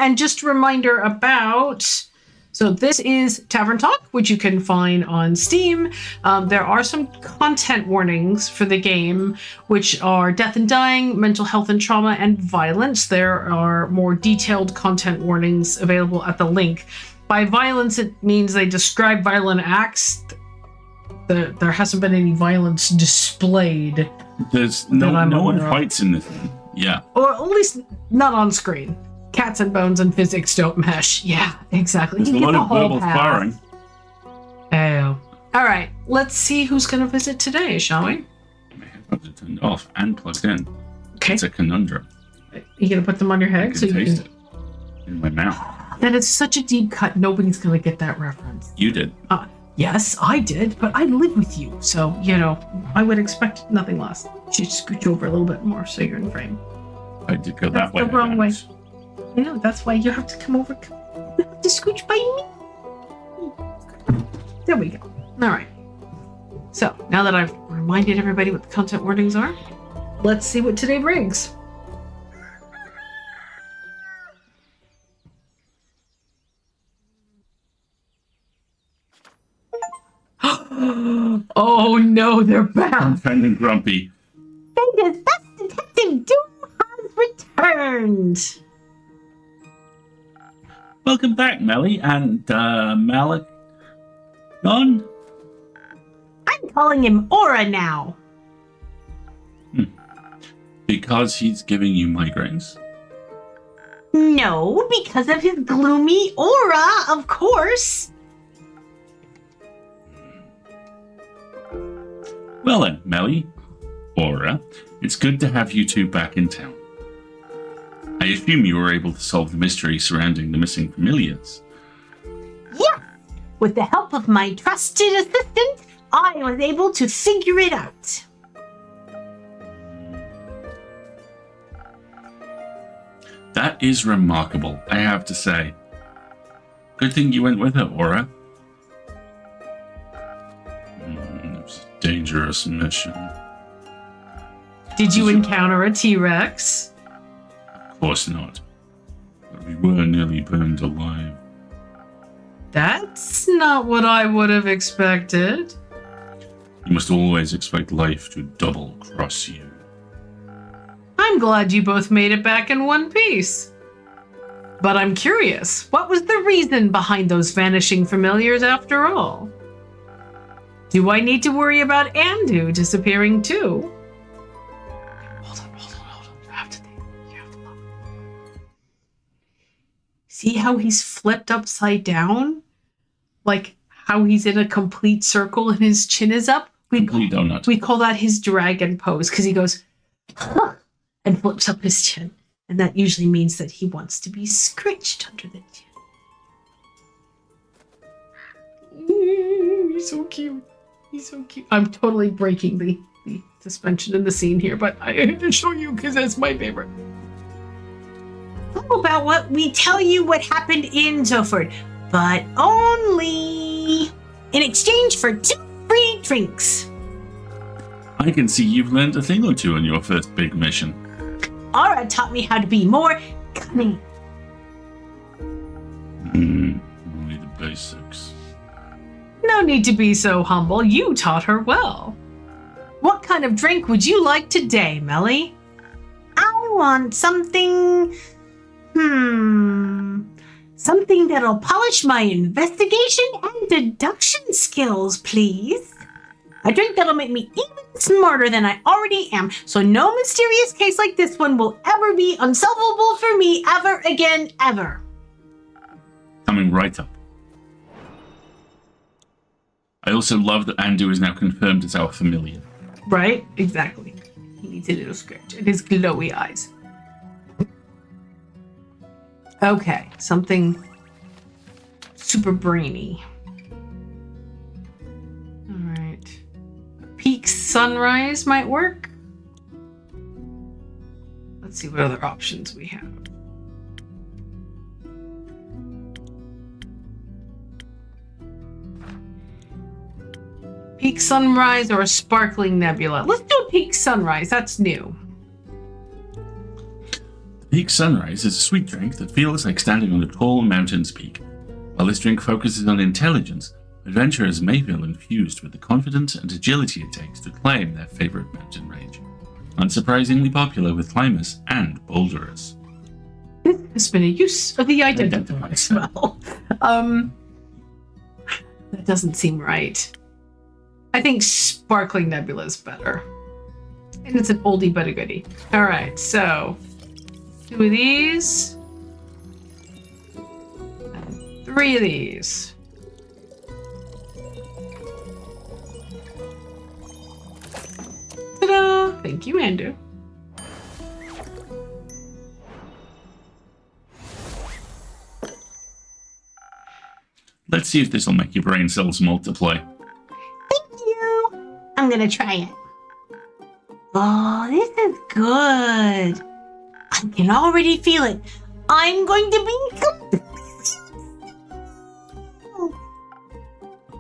and just a reminder about... So this is Tavern Talk, which you can find on Steam. There are some content warnings for the game, which are death and dying, mental health and trauma, and violence. There are more detailed content warnings available at the link. By violence, it means they describe violent acts. There hasn't been any violence displayed. There's no one fights in this one. Yeah. Or at least not on screen. Cats and bones and physics don't mesh. Yeah, exactly. There's a lot of verbal sparring. Oh. All right. Let's see who's going to visit today, shall we? My headphones are turned off and plugged in. Okay. It's a conundrum. You going to put them on your head? I can taste it in my mouth. That is such a deep cut. Nobody's going to get that reference. You did. Yes, I did, but I live with you. So, I would expect nothing less. You should scooch over a little bit more so you're in frame. I did go that way. The wrong way. I know, that's why you have to come over. You have to scooch by me. There we go. All right. So, now that I've reminded everybody what the content warnings are, let's see what today brings. Oh no, they're back. I'm kind of grumpy. Vega's best detective Doom has returned. Welcome back, Melly and Malik. Gone? I'm calling him Aura now. Because he's giving you migraines? No, because of his gloomy aura, of course. Well then, Melly, Aura, it's good to have you two back in town. I assume you were able to solve the mystery surrounding the missing familiars. Yeah, with the help of my trusted assistant, I was able to figure it out. That is remarkable, I have to say. Good thing you went with her, Aura. It was a dangerous mission. Did you encounter a T-Rex? Of course not. But we were nearly burned alive. That's not what I would have expected. You must always expect life to double-cross you. I'm glad you both made it back in one piece. But I'm curious, what was the reason behind those vanishing familiars after all? Do I need to worry about Andu disappearing too? Hold on. You have to think. You have to look. See how he's flipped upside down? Like how he's in a complete circle and his chin is up? Complete donut. We call that his dragon pose because he goes, huh, and flips up his chin. And that usually means that he wants to be scritched under the chin. He's so cute. He's so cute. I'm totally breaking the suspension in the scene here, but I had to show you because that's my favorite. How about what we tell you what happened in Zoford, but only in exchange for 2 free drinks. I can see you've learned a thing or two on your first big mission. Aura taught me how to be more cunning. Only the basics. No need to be so humble. You taught her well. What kind of drink would you like today, Melly? I want something... Something that'll polish my investigation and deduction skills, please. A drink that'll make me even smarter than I already am, so no mysterious case like this one will ever be unsolvable for me ever again, ever. Coming right up. I also love that Andu is now confirmed as our familiar. Right? Exactly. He needs a little scratch and his glowy eyes. Okay, something super brainy. All right. Peak sunrise might work. Let's see what other options we have. Peak sunrise or a sparkling nebula. Let's do a peak sunrise. That's new. Peak Sunrise is a sweet drink that feels like standing on a tall mountain's peak. While this drink focuses on intelligence, adventurers may feel infused with the confidence and agility it takes to climb their favorite mountain range. Unsurprisingly popular with climbers and boulderers. This has been a use of the identify spell. That doesn't seem right. I think Sparkling Nebula is better. And it's an oldie but a goodie. All right, so 2 of these. And 3 of these. Ta-da! Thank you, Andrew. Let's see if this will make your brain cells multiply. Thank you. I'm gonna try it. Oh, this is good. I can already feel it. I'm going to be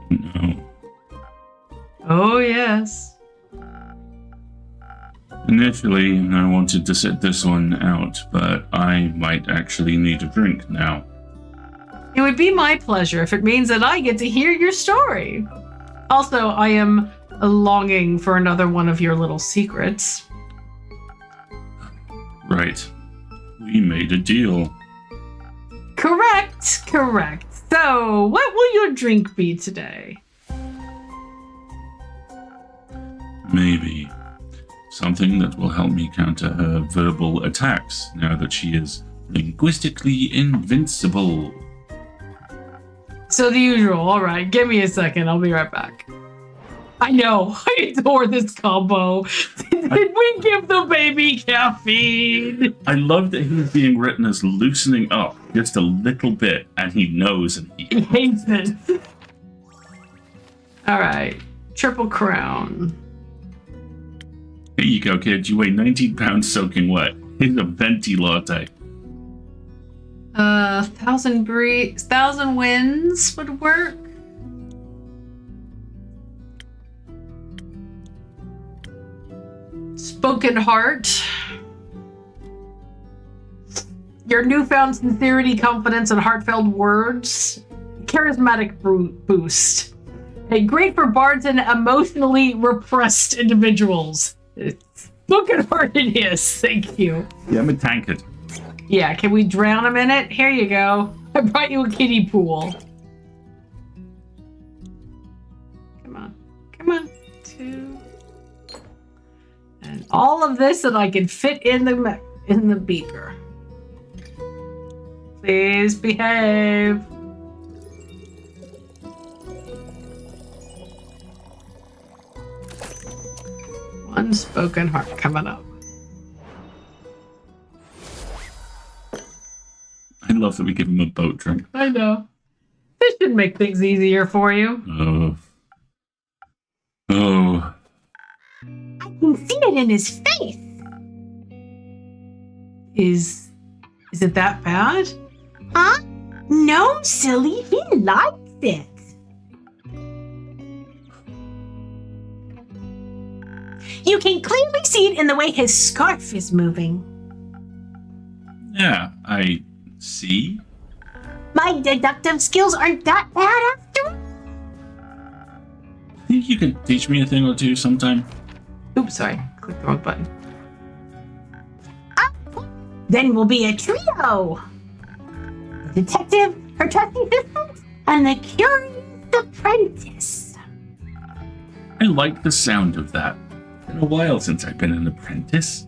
No. Oh, yes. Initially, I wanted to sit this one out, but I might actually need a drink now. It would be my pleasure if it means that I get to hear your story. Also, I am longing for another one of your little secrets. Right. We made a deal. Correct. So, what will your drink be today? Maybe. Something that will help me counter her verbal attacks now that she is linguistically invincible. So the usual. All right, give me a second. I'll be right back. I know. I adore this combo. Did we give the baby caffeine? I love that he's being written as loosening up just a little bit, and he knows and He hates it. All right, Triple Crown. Here you go, kid. You weigh 19 pounds soaking wet. Here's a venti latte. 1,000 winds would work. Spoken heart. Your newfound sincerity, confidence, and heartfelt words. Charismatic boost. Hey, great for bards and emotionally repressed individuals. Spoken heart it is. Thank you. Yeah, I'm a tankard. Yeah, can we drown him in it? Here you go. I brought you a kiddie pool. Come on. 2. And all of this that I can fit in the beaker. Please behave. Unspoken heart coming up. I love that we give him a boat drink. I know. This should make things easier for you. Oh. I can see it in his face. Is it that bad? Huh? No, silly. He likes it. You can clearly see it in the way his scarf is moving. Yeah, I see. My deductive skills aren't that bad after all. Think you could teach me a thing or two sometime? Oops, sorry. Clicked the wrong button. Then we'll be a trio. The detective, her trusty assistant, and the curious apprentice. I like the sound of that. It's been a while since I've been an apprentice.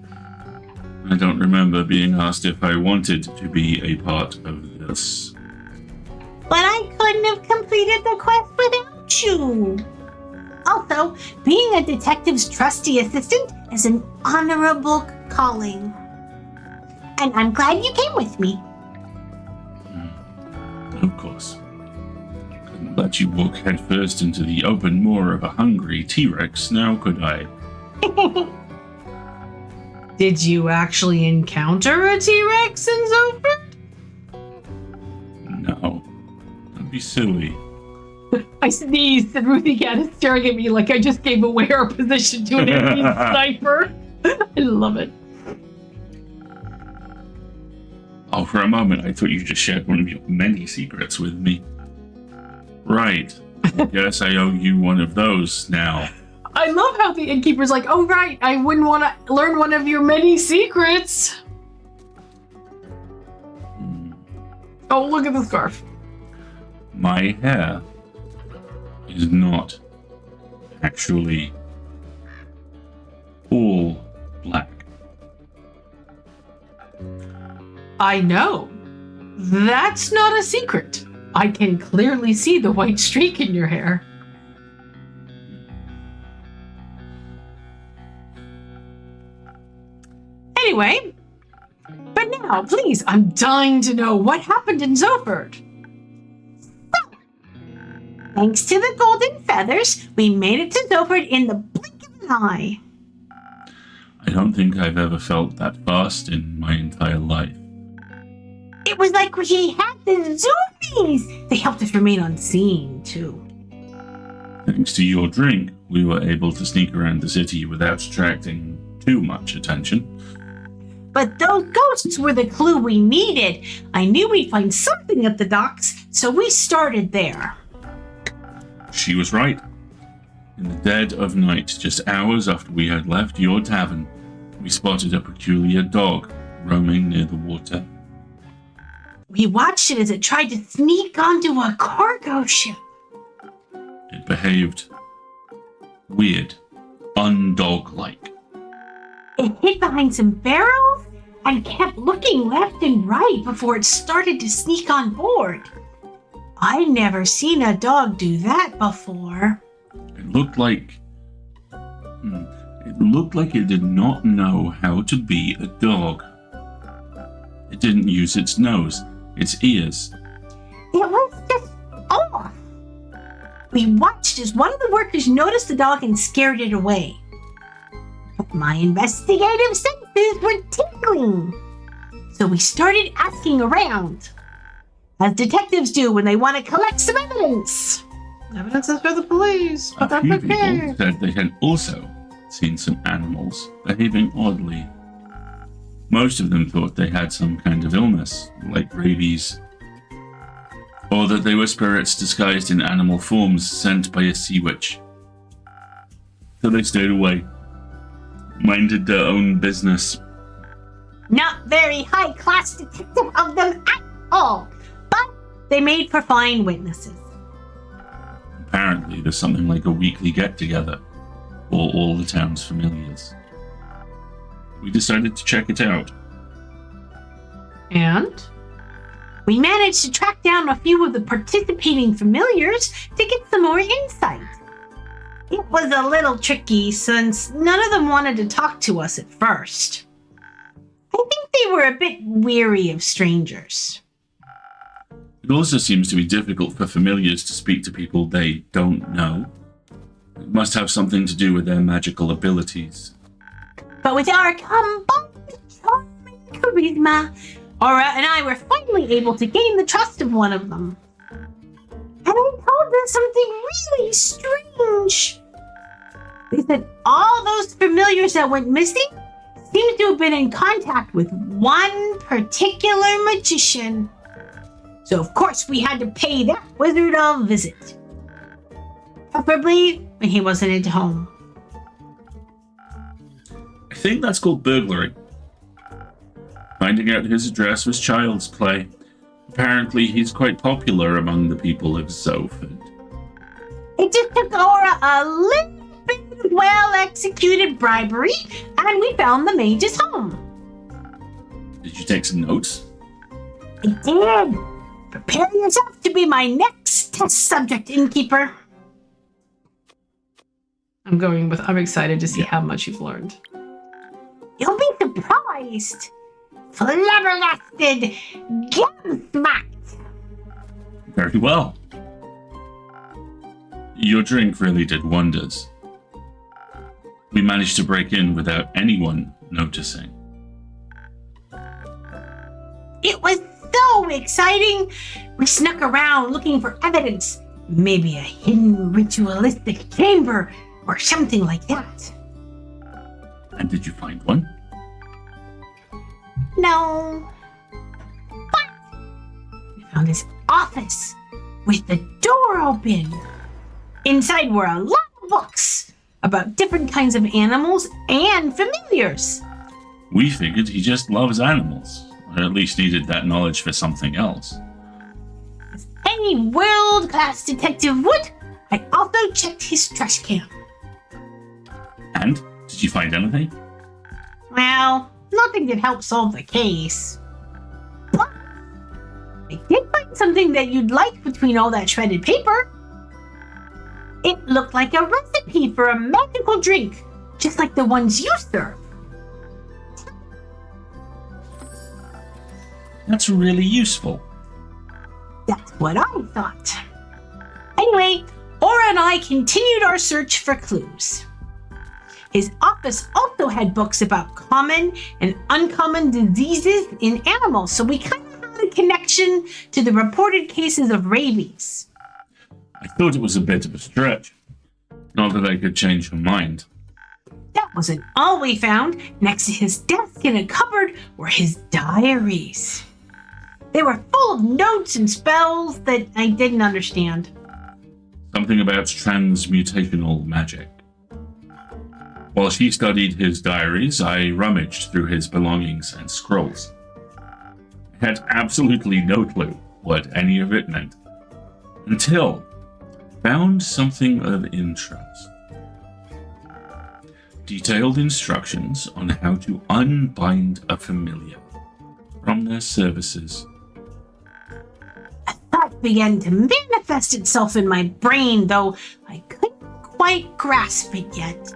I don't remember being asked if I wanted to be a part of this. But I couldn't have completed the quest without you. Also, being a detective's trusty assistant is an honorable calling. And I'm glad you came with me. Of course. Couldn't let you walk headfirst into the open maw of a hungry T-Rex, now could I? Did you actually encounter a T-Rex in Zoford? No. Don't be silly. I sneezed and Ruthie Cat is staring at me like I just gave away our position to an enemy sniper. I love it. For a moment, I thought you just shared one of your many secrets with me. Right. I guess I owe you one of those now. I love how the innkeeper's like, oh, right, I wouldn't want to learn one of your many secrets. Oh, look at the scarf. My hair is not actually all black. I know. That's not a secret. I can clearly see the white streak in your hair. Anyway, but now, please, I'm dying to know what happened in Zoford. Thanks to the golden feathers, we made it to Zoford in the blink of an eye. I don't think I've ever felt that fast in my entire life. It was like we had the zoomies. They helped us remain unseen, too. Thanks to your drink, we were able to sneak around the city without attracting too much attention. But those ghosts were the clue we needed. I knew we'd find something at the docks, so we started there. She was right. In the dead of night, just hours after we had left your tavern, we spotted a peculiar dog roaming near the water. We watched it as it tried to sneak onto a cargo ship. It behaved weird, undog-like. It hid behind some barrels and kept looking left and right before it started to sneak on board. I'd never seen a dog do that before. It looked like it did not know how to be a dog. It didn't use its nose, its ears. It was just off. We watched as one of the workers noticed the dog and scared it away. But my investigative senses were tingling. So we started asking around, as detectives do when they want to collect some evidence. Evidence is for the police. But A that's few okay. people said they had also seen some animals behaving oddly. Most of them thought they had some kind of illness, like rabies, or that they were spirits disguised in animal forms sent by a sea witch. So they stayed away, minded their own business. Not very high-class detective of them at all, but they made for fine witnesses. Apparently, there's something like a weekly get-together for all the town's familiars. We decided to check it out. And? We managed to track down a few of the participating familiars to get some more insight. It was a little tricky since none of them wanted to talk to us at first. I think they were a bit weary of strangers. It also seems to be difficult for familiars to speak to people they don't know. It must have something to do with their magical abilities. But with our combined charm and charisma, Aura and I were finally able to gain the trust of one of them. And I told them something really strange. They said all those familiars that went missing seemed to have been in contact with one particular magician. So of course we had to pay that wizard a visit. Preferably when he wasn't at home. I think that's called burglary. Finding out his address was child's play. Apparently, he's quite popular among the people of Zoford. It just took Aura a little bit of well-executed bribery, and we found the mage's home. Did you take some notes? I did. Prepare yourself to be my next test subject, innkeeper. I'm excited to see how much you've learned. You'll be surprised. Flabbergasted, gobsmacked. Very well. Your drink really did wonders. We managed to break in without anyone noticing. It was so exciting. We snuck around looking for evidence. Maybe a hidden ritualistic chamber or something like that. And did you find one? No. found his office with the door open. Inside were a lot of books about different kinds of animals and familiars. We figured he just loves animals, or at least needed that knowledge for something else. As any world-class detective would, I also checked his trash can. And? Did you find anything? Well, nothing that helped solve the case. But I did find something that you'd like between all that shredded paper. It looked like a recipe for a magical drink, just like the ones you serve. That's really useful. That's what I thought. Anyway, Aura and I continued our search for clues. His office also had books about common and uncommon diseases in animals, so we kind of had a connection to the reported cases of rabies. I thought it was a bit of a stretch. Not that I could change her mind. That wasn't all we found. Next to his desk in a cupboard were his diaries. They were full of notes and spells that I didn't understand. Something about transmutational magic. While she studied his diaries, I rummaged through his belongings and scrolls. I had absolutely no clue what any of it meant, until I found something of interest. Detailed instructions on how to unbind a familiar from their services. A thought began to manifest itself in my brain, though I couldn't quite grasp it yet.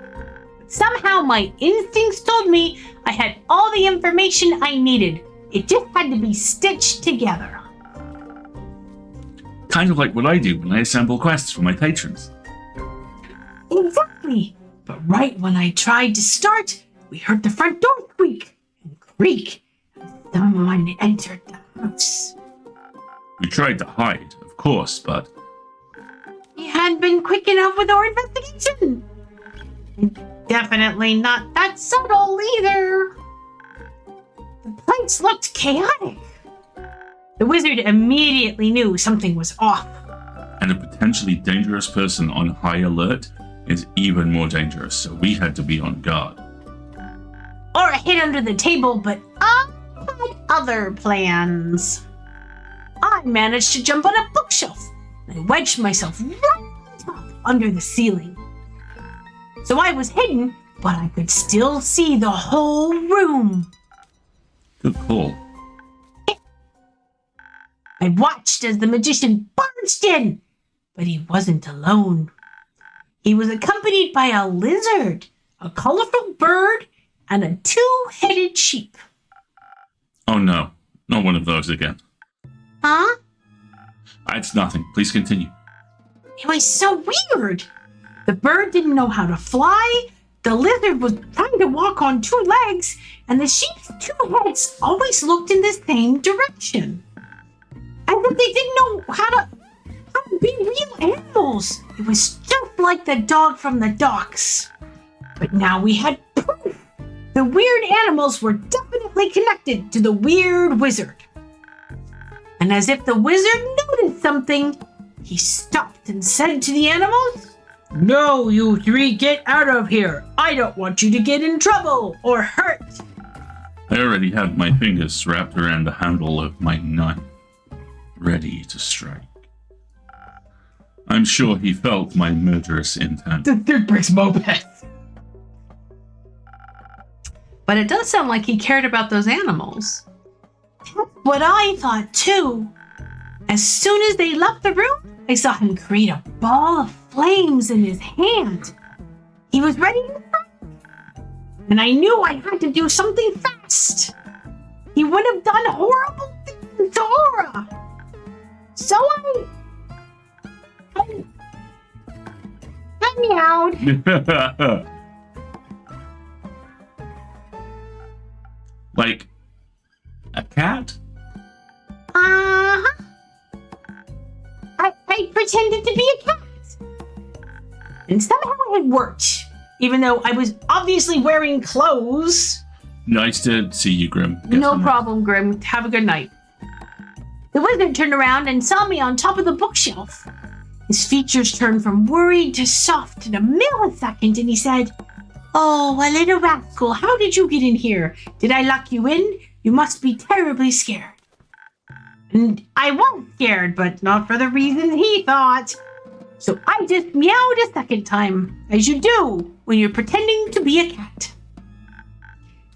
Somehow my instincts told me I had all the information I needed. It just had to be stitched together. Kind of like what I do when I assemble quests for my patrons. Exactly. But right when I tried to start, we heard the front door squeak and creak, and someone entered the house. We tried to hide, of course, but We hadn't been quick enough with our investigation. Definitely not that subtle either. The place looked chaotic. The wizard immediately knew something was off. and a potentially dangerous person on high alert is even more dangerous, so we had to be on guard. Or hid under the table, but I had other plans. I managed to jump on a bookshelf, and I wedged myself right on top under the ceiling. So I was hidden, but I could still see the whole room. Good call. I watched as the magician barged in, but he wasn't alone. He was accompanied by a lizard, a colorful bird, and a two-headed sheep. Oh no, not one of those again. Huh? It's nothing. Please continue. It was so weird. The bird didn't know how to fly, the lizard was trying to walk on two legs, and the sheep's two heads always looked in the same direction. As if they didn't know how to be real animals. It was just like the dog from the docks. But now we had proof. The weird animals were definitely connected to the weird wizard. And as if the wizard noticed something, he stopped and said to the animals, "No, you three, get out of here. I don't want you to get in trouble or hurt." I already had my fingers wrapped around the handle of my knife, ready to strike. I'm sure he felt my murderous intent. The third bricks moped. But it does sound like he cared about those animals. That's what I thought too. As soon as they left the room, I saw him create a ball of flames in his hand. He was ready to fight. And I knew I had to do something fast. He would have done horrible things to Aura. So I meowed. Like a cat? Uh-huh. I pretended to be a cat. And somehow it worked, even though I was obviously wearing clothes. Nice to see you, Grim. No problem, Grim. Have a good night. The wizard turned around and saw me on top of the bookshelf. His features turned from worried to soft in a millisecond, and he said, "Oh, a little rascal, how did you get in here? Did I lock you in? You must be terribly scared." And I was scared, but not for the reasons he thought. So I just meowed a second time, as you do when you're pretending to be a cat.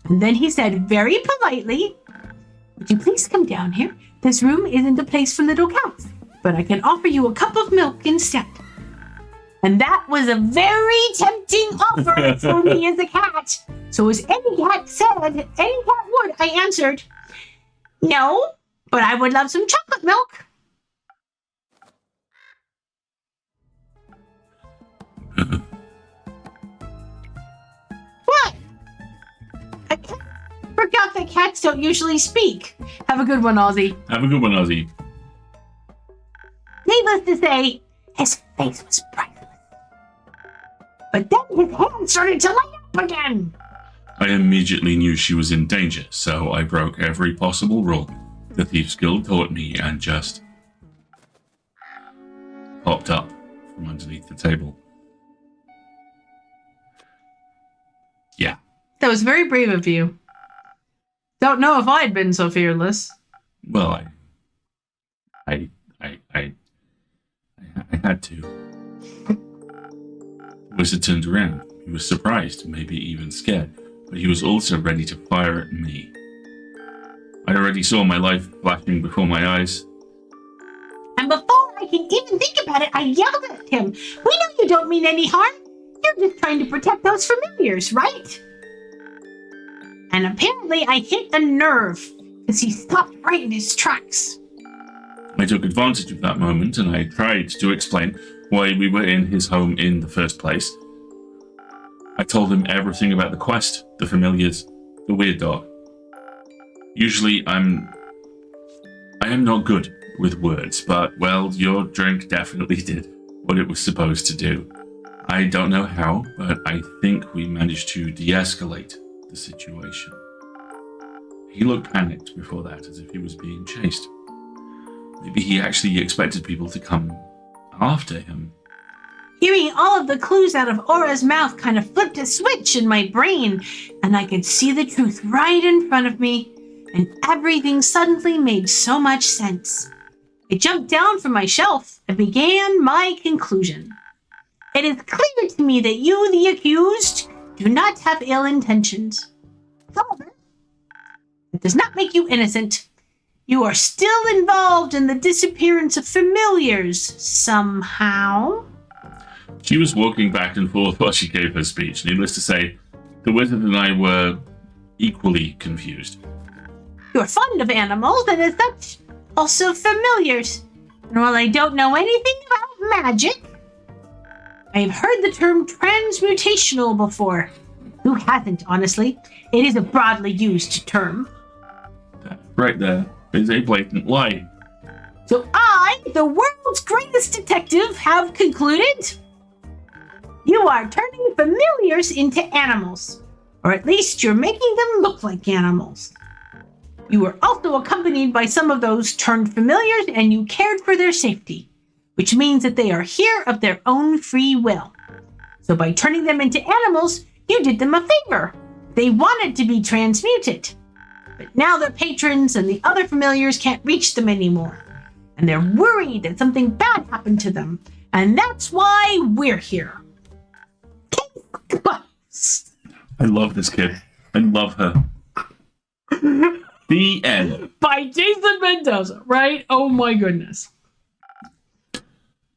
And then he said very politely, "Would you please come down here? This room isn't a place for little cats, but I can offer you a cup of milk instead." And that was a very tempting offer for me as a cat. So as any cat would, I answered, "No, but I would love some chocolate milk." What? I forgot that cats don't usually speak. Have a good one, Ozzy. Have a good one, Ozzy. Needless to say, his face was priceless. But then his hand started to light up again. I immediately knew she was in danger, so I broke every possible rule the Thief's Guild taught me and just popped up from underneath the table. Yeah. That was very brave of you. Don't know if I'd been so fearless. Well, I had to. The wizard turned around. He was surprised, maybe even scared, but he was also ready to fire at me. I already saw my life flashing before my eyes. And before I can even think about it, I yelled at him, "We know you don't mean any harm. You're just trying to protect those familiars, right?" And apparently I hit a nerve, because he stopped right in his tracks. I took advantage of that moment and I tried to explain why we were in his home in the first place. I told him everything about the quest, the familiars, the weird dog. Usually I am not good with words, but, well, your drink definitely did what it was supposed to do. I don't know how, but I think we managed to de-escalate the situation. He looked panicked before that, as if he was being chased. Maybe he actually expected people to come after him. Hearing all of the clues out of Aura's mouth kind of flipped a switch in my brain, and I could see the truth right in front of me, and everything suddenly made so much sense. I jumped down from my shelf and began my conclusion. It is clear to me that you, the accused, do not have ill intentions. However, it does not make you innocent. You are still involved in the disappearance of familiars somehow. She was walking back and forth while she gave her speech. Needless to say, the wizard and I were equally confused. You're fond of animals, and as such, also familiars. And while I don't know anything about magic, I've heard the term transmutational before. Who hasn't, honestly? It is a broadly used term. That right there is a blatant lie. So I, the world's greatest detective, have concluded you are turning familiars into animals. Or at least you're making them look like animals. You were also accompanied by some of those turned familiars, and you cared for their safety, which means that they are here of their own free will. So by turning them into animals, you did them a favor. They wanted to be transmuted. But now their patrons and the other familiars can't reach them anymore. And they're worried that something bad happened to them. And that's why we're here. I love this kid. I love her. The end. By Jason Mendoza, right? Oh my goodness.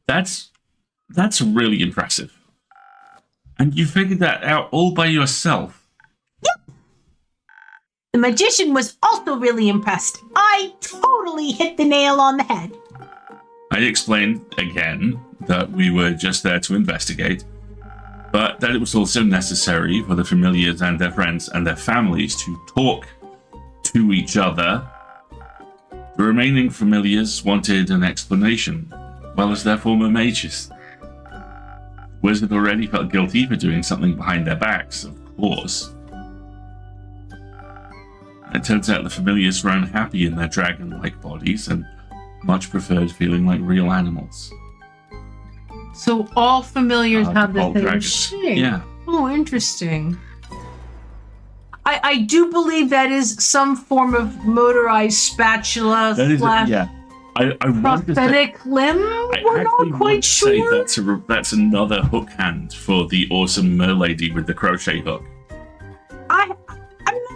That's really impressive. And you figured that out all by yourself. Yep. The magician was also really impressed. I totally hit the nail on the head. I explained again that we were just there to investigate, but that it was also necessary for the familiars and their friends and their families to talk to each other. The remaining familiars wanted an explanation, as well as their former mages. Wizard already felt guilty for doing something behind their backs, of course. It turns out the familiars were unhappy in their dragon-like bodies and much preferred feeling like real animals. So all familiars have the All same dragons. shape. Yeah. Oh, interesting. I do believe that is some form of motorized spatula That is, slash yeah. I want to say, prosthetic limb. I We're actually not want quite to say sure. that's another hook hand for the awesome merlady with the crochet hook. I'm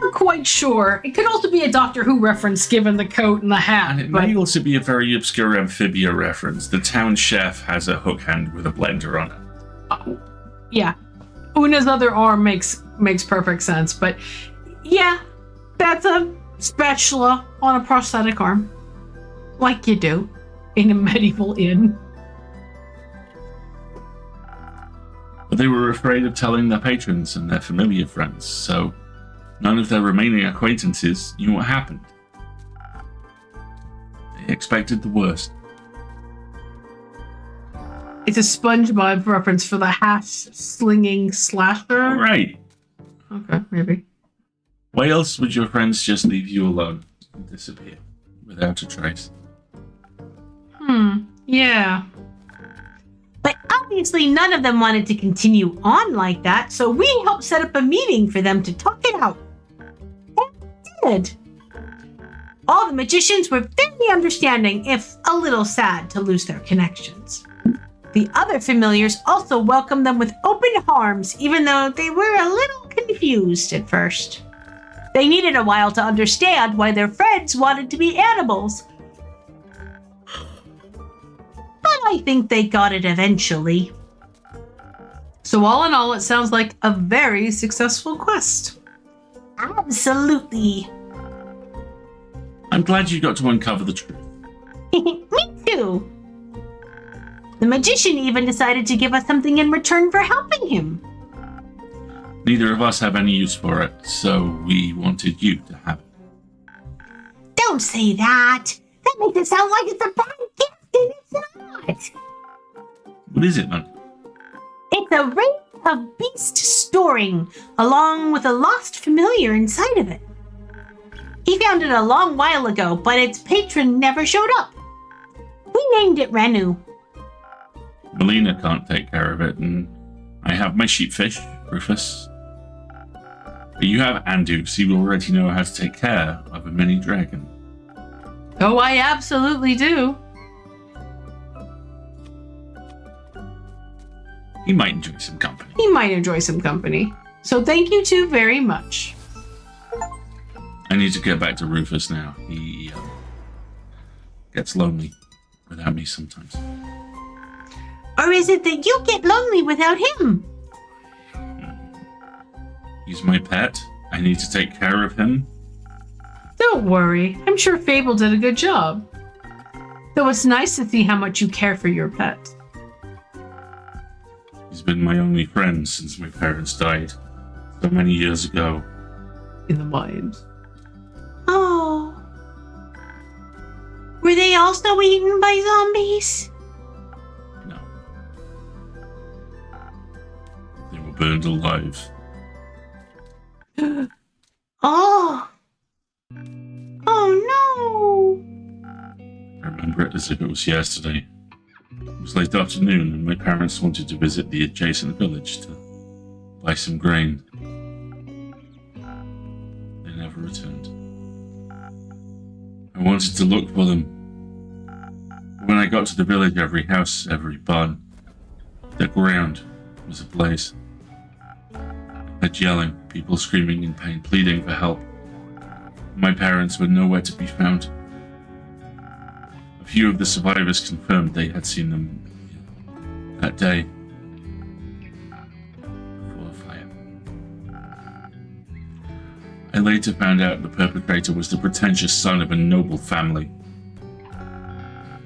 not quite sure. It could also be a Doctor Who reference given the coat and the hat. And it but may also be a very obscure amphibia reference. The town chef has a hook hand with a blender on it. yeah, Una's other arm makes perfect sense. But yeah, that's a spatula on a prosthetic arm, like you do in a medieval inn. But they were afraid of telling their patrons and their familiar friends, so none of their remaining acquaintances knew what happened. They expected the worst. It's a SpongeBob reference for the hash slinging slasher. All right. Okay, maybe. Why else would your friends just leave you alone and disappear without a trace? Yeah. But obviously none of them wanted to continue on like that, so we helped set up a meeting for them to talk it out. And we did. All the magicians were very understanding, if a little sad to lose their connections. The other familiars also welcomed them with open arms, even though they were a little confused at first. They needed a while to understand why their friends wanted to be animals. But I think they got it eventually. So all in all, it sounds like a very successful quest. Absolutely. I'm glad you got to uncover the truth. Me too. The magician even decided to give us something in return for helping him. Neither of us have any use for it, so we wanted you to have it. Don't say that. That makes it sound like it's a bad gift, and it's not. What is it, then? It's a ring of beast storing, along with a lost familiar inside of it. He found it a long while ago, but its patron never showed up. We named it Renu. Melina can't take care of it, and I have my sheepfish, Rufus. But you have Andu, so you already know how to take care of a mini dragon. Oh, I absolutely do. He might enjoy some company. He might enjoy some company. So thank you two very much. I need to get back to Rufus now. He gets lonely without me sometimes. Or is it that you get lonely without him? He's my pet. I need to take care of him. Don't worry. I'm sure Fable did a good job. Though it's nice to see how much you care for your pet. He's been my only friend since my parents died so many years ago. In the mines. Oh. Were they also eaten by zombies? No. They were burned alive. Oh. Oh no. I remember it as if it was yesterday. It was late afternoon and my parents wanted to visit the adjacent village to buy some grain. They never returned. I wanted to look for them. When I got to the village, every house, every barn, the ground was ablaze. I heard yelling, people screaming in pain, pleading for help. My parents were nowhere to be found. A few of the survivors confirmed they had seen them that day before the fire. I later found out the perpetrator was the pretentious son of a noble family.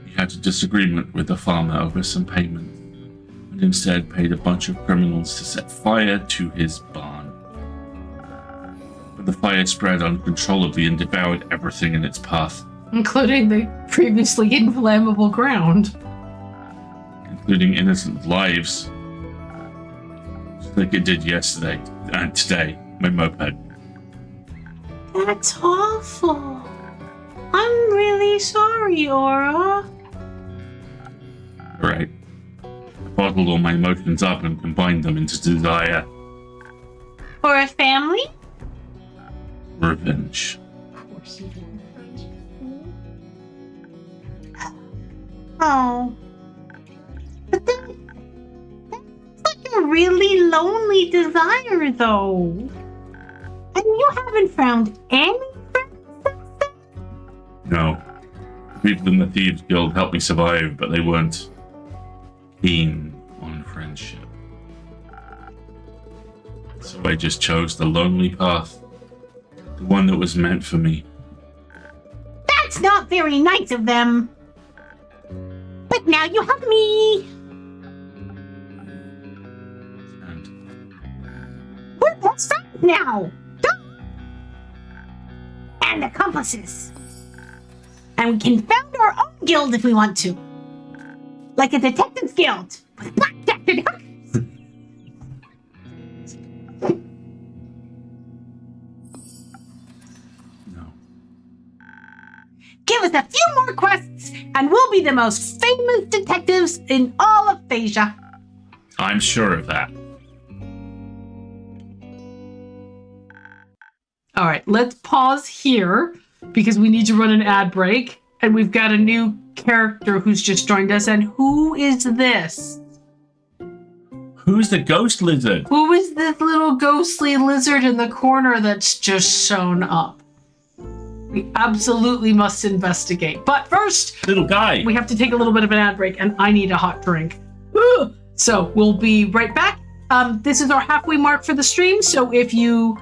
He had a disagreement with the farmer over some payment, and instead paid a bunch of criminals to set fire to his barn. But the fire spread uncontrollably and devoured everything in its path, Including the previously inflammable ground. including innocent lives, just like it did yesterday and today, my moped. That's awful. I'm really sorry, Aura. Right. I bottled all my emotions up and combined them into desire. For a family? Revenge. Of course you do. Oh. But that's like a really lonely desire, though. And you haven't found any friends since then? No. People in the Thieves Guild helped me survive, but they weren't keen on friendship. So I just chose the lonely path. The one that was meant for me. That's not very nice of them. But now you have me. And We're best friends now. Duh. And accomplices. And we can found our own guild if we want to. Like a detectives guild with blackjack and hookers. no. Give us a few more quests and we'll be the most famous detectives in all of Phasia. I'm sure of that. All right, let's pause here because we need to run an ad break. And we've got a new character who's just joined us. And who is this? Who's the ghost lizard? Who is this little ghostly lizard in the corner that's just shown up? We absolutely must investigate. But first, Little guy. we have to take a little bit of an ad break, and I need a hot drink. Ugh. So we'll be right back. This is our halfway mark for the stream. So if you,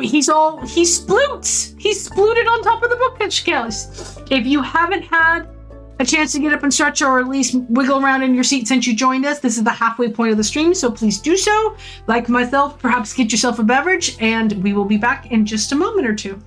he sploots. He splooted on top of the bookshelves. If you haven't had a chance to get up and stretch or at least wiggle around in your seat since you joined us, this is the halfway point of the stream. So please do so. Like myself, perhaps get yourself a beverage, and we will be back in just a moment or two.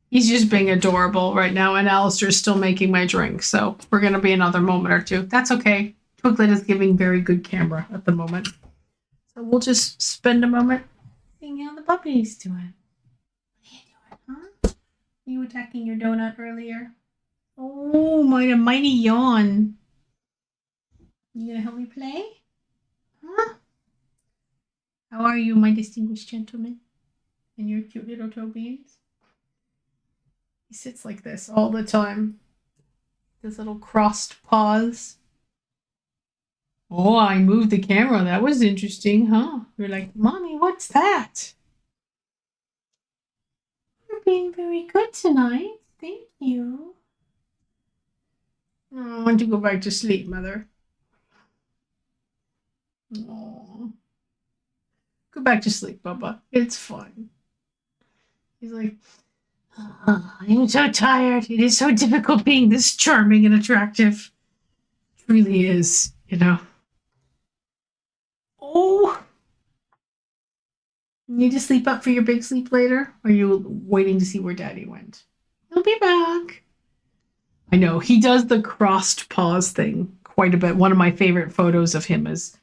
He's just being adorable right now, and Alistair's still making my drink, so we're going to be another moment or two. That's okay. Twiglet is giving very good camera at the moment. So we'll just spend a moment seeing how the puppy's doing. What are you doing, huh? Were you attacking your donut earlier? Oh, my mighty yawn. You gonna help me play? Huh? How are you, my distinguished gentleman? And your cute little toe beans? He sits like this all the time. His little crossed paws. Oh, I moved the camera. That was interesting, huh? You're like, Mommy, what's that? You're being very good tonight. Thank you. Oh, I want to go back to sleep, Mother. Oh. Go back to sleep, Bubba. It's fine. He's like, oh, I'm so tired. It is so difficult being this charming and attractive. It really is, you know. Oh. You need to sleep up for your big sleep later? Or are you waiting to see where Daddy went? He'll be back. I know. He does the crossed paws thing quite a bit. One of my favorite photos of him is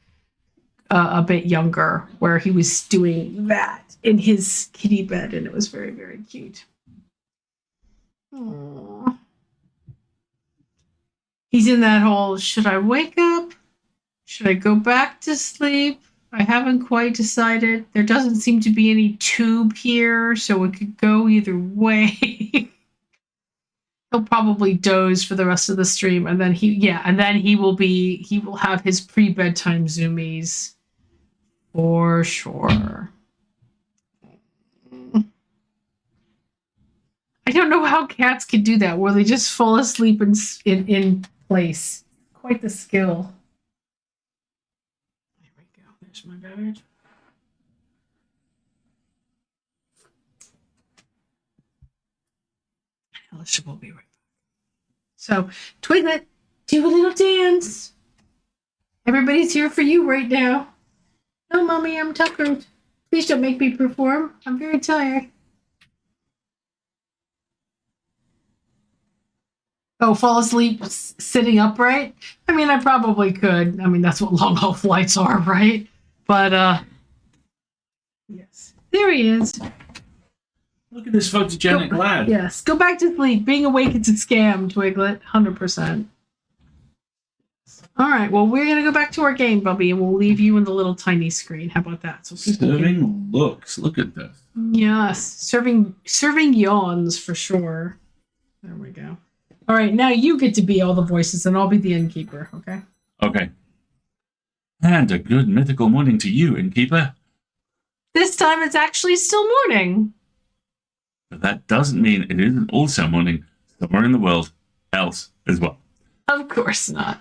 a bit younger, where he was doing that in his kitty bed, and it was very, very cute. Aww. He's in that whole, should I wake up? Should I go back to sleep? I haven't quite decided. There doesn't seem to be any tube here, so it could go either way. He'll probably doze for the rest of the stream, and then he will have his pre-bedtime zoomies for sure. I don't know how cats can do that, where they just fall asleep in place. Quite the skill. There we go. There's my beverage. Alicia will be right back. So, Twiglet, do a little dance. Everybody's here for you right now. No, Mommy, I'm tuckered. Please don't make me perform. I'm very tired. Oh, fall asleep sitting upright? I mean, I probably could. I mean, that's what long haul flights are, right? But, yes. There he is. Look at this photogenic lad. Yes. Go back to sleep. Being awake is a scam, Twiglet. 100%. All right. Well, we're going to go back to our game, Bubby, and we'll leave you in the little tiny screen. How about that? So Serving looks. Look at this. Yes. Serving yawns for sure. There we go. All right. Now you get to be all the voices, and I'll be the innkeeper. Okay? Okay. And a good mythical morning to you, innkeeper. This time it's actually still morning. But that doesn't mean it isn't also morning somewhere in the world else as well. Of course not.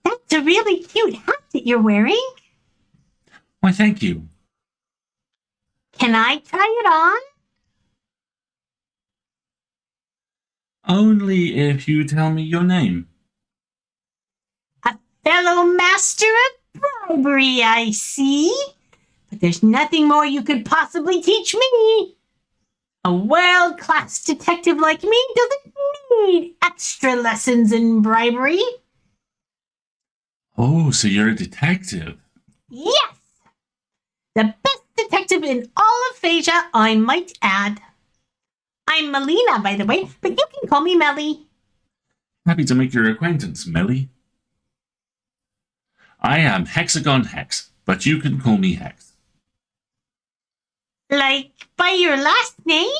That's a really cute hat that you're wearing. Why, thank you. Can I try it on? Only if you tell me your name. A fellow master of bribery, I see. But there's nothing more you could possibly teach me. A world-class detective like me doesn't need extra lessons in bribery. Oh, so you're a detective. Yes! The best detective in all of Phasia, I might add. I'm Melina, by the way, but you can call me Melly. Happy to make your acquaintance, Melly. I am Hexagon Hex, but you can call me Hex. Like, by your last name?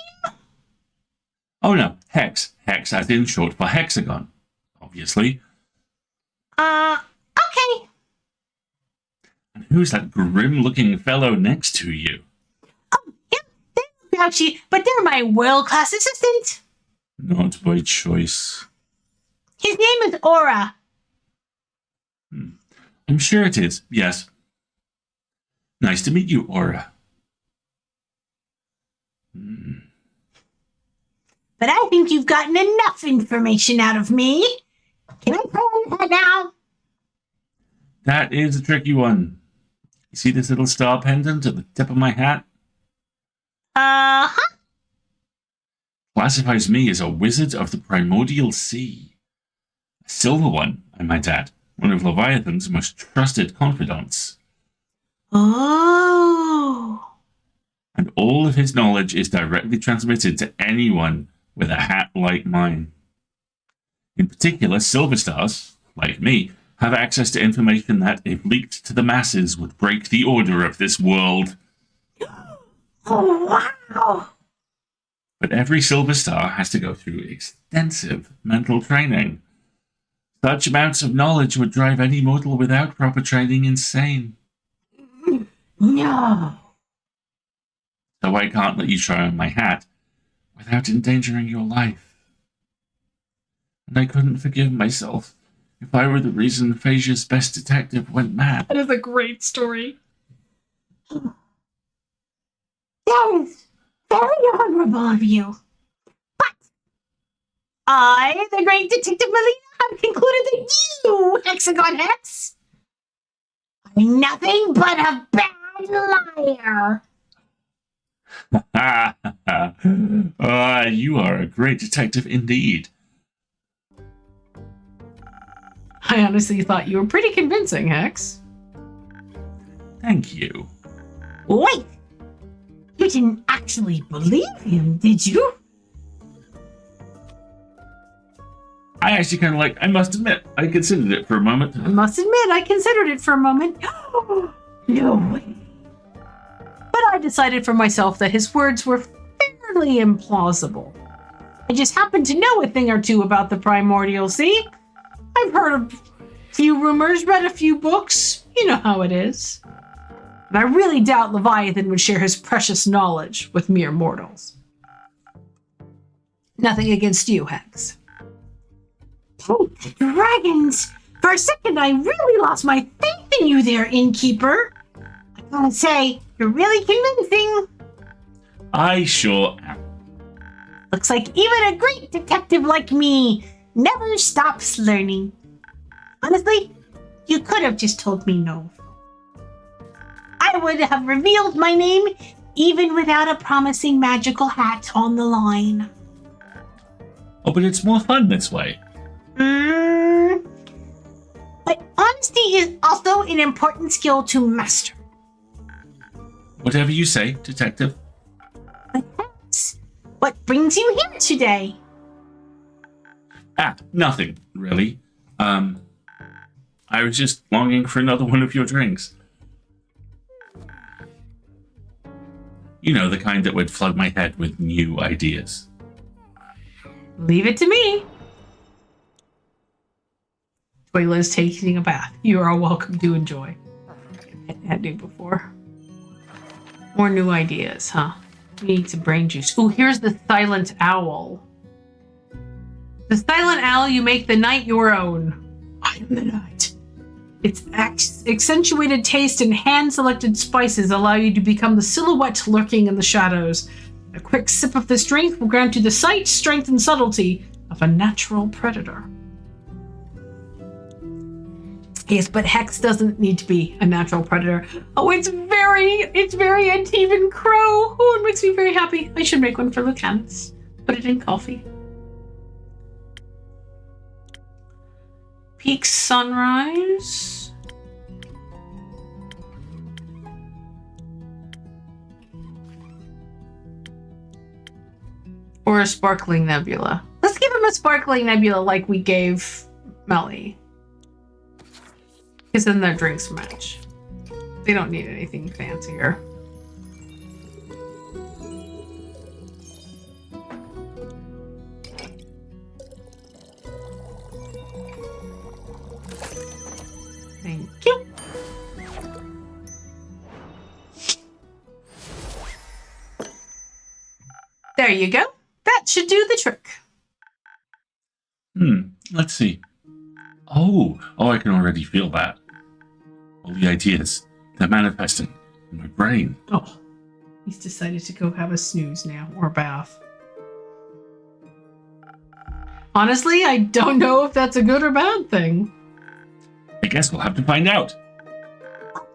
Oh no, Hex. Hex as in short for hexagon, obviously. Okay. And who's that grim-looking fellow next to you? Oh, yeah, they're grouchy, but they're my world-class assistant. Not by choice. His name is Aura. I'm sure it is, yes. Nice to meet you, Aura. But I think you've gotten enough information out of me. Can I try on your hat now? That is a tricky one. You see this little star pendant at the tip of my hat? Uh-huh. classifies me as a wizard of the primordial sea. A silver one, I might add, one of Leviathan's most trusted confidants. Oh. And all of his knowledge is directly transmitted to anyone with a hat like mine. In particular, silver stars, like me, have access to information that, if leaked to the masses, would break the order of this world. Oh, wow. But every silver star has to go through extensive mental training. Such amounts of knowledge would drive any mortal without proper training insane. No. So I can't let you try on my hat without endangering your life. And I couldn't forgive myself if I were the reason Phasia's best detective went mad. That is a great story. That is very honorable of you. But I, the great Detective Melina, have concluded that you, Hexagon Hex, are nothing but a bad liar. You are a great detective indeed. I honestly thought you were pretty convincing, Hex. Thank you. Wait! You didn't actually believe him, did you? I actually kind of I must admit, I considered it for a moment. I must admit, I considered it for a moment. No way. But I decided for myself that his words were fairly implausible. I just happen to know a thing or two about the primordial sea. I've heard a few rumors, read a few books. You know how it is. And I really doubt Leviathan would share his precious knowledge with mere mortals. Nothing against you, Hex. Oh, dragons! For a second, I really lost my faith in you there, innkeeper. I gotta say, you're really convincing. I sure am. Looks like even a great detective like me never stops learning. Honestly, you could have just told me no. I would have revealed my name even without a promising magical hat on the line. Oh, but it's more fun this way. But honesty is also an important skill to master. Whatever you say, detective. But that's what brings you here today. Nothing, really. I was just longing for another one of your drinks. You know, the kind that would flood my head with new ideas. Leave it to me. Toilet is taking a bath. You are all welcome to enjoy. I had to before. More new ideas, huh? We need some brain juice. Oh, here's the silent owl. The silent owl, you make the night your own. I am the night. Its accentuated taste and hand-selected spices allow you to become the silhouette lurking in the shadows. A quick sip of this drink will grant you the sight, strength, and subtlety of a natural predator. Yes, but Hex doesn't need to be a natural predator. Oh, it's very Antivan Crow. Oh, it makes me very happy. I should make one for Lucanus. Put it in coffee. Peak Sunrise. Or a Sparkling Nebula. Let's give him a Sparkling Nebula like we gave Melly. Because then their drinks match. They don't need anything fancier. Thank you. There you go. That should do the trick. Let's see. Oh, I can already feel that. All the ideas, they're manifesting in my brain. Oh, he's decided to go have a snooze now, or a bath. Honestly, I don't know if that's a good or bad thing. I guess we'll have to find out.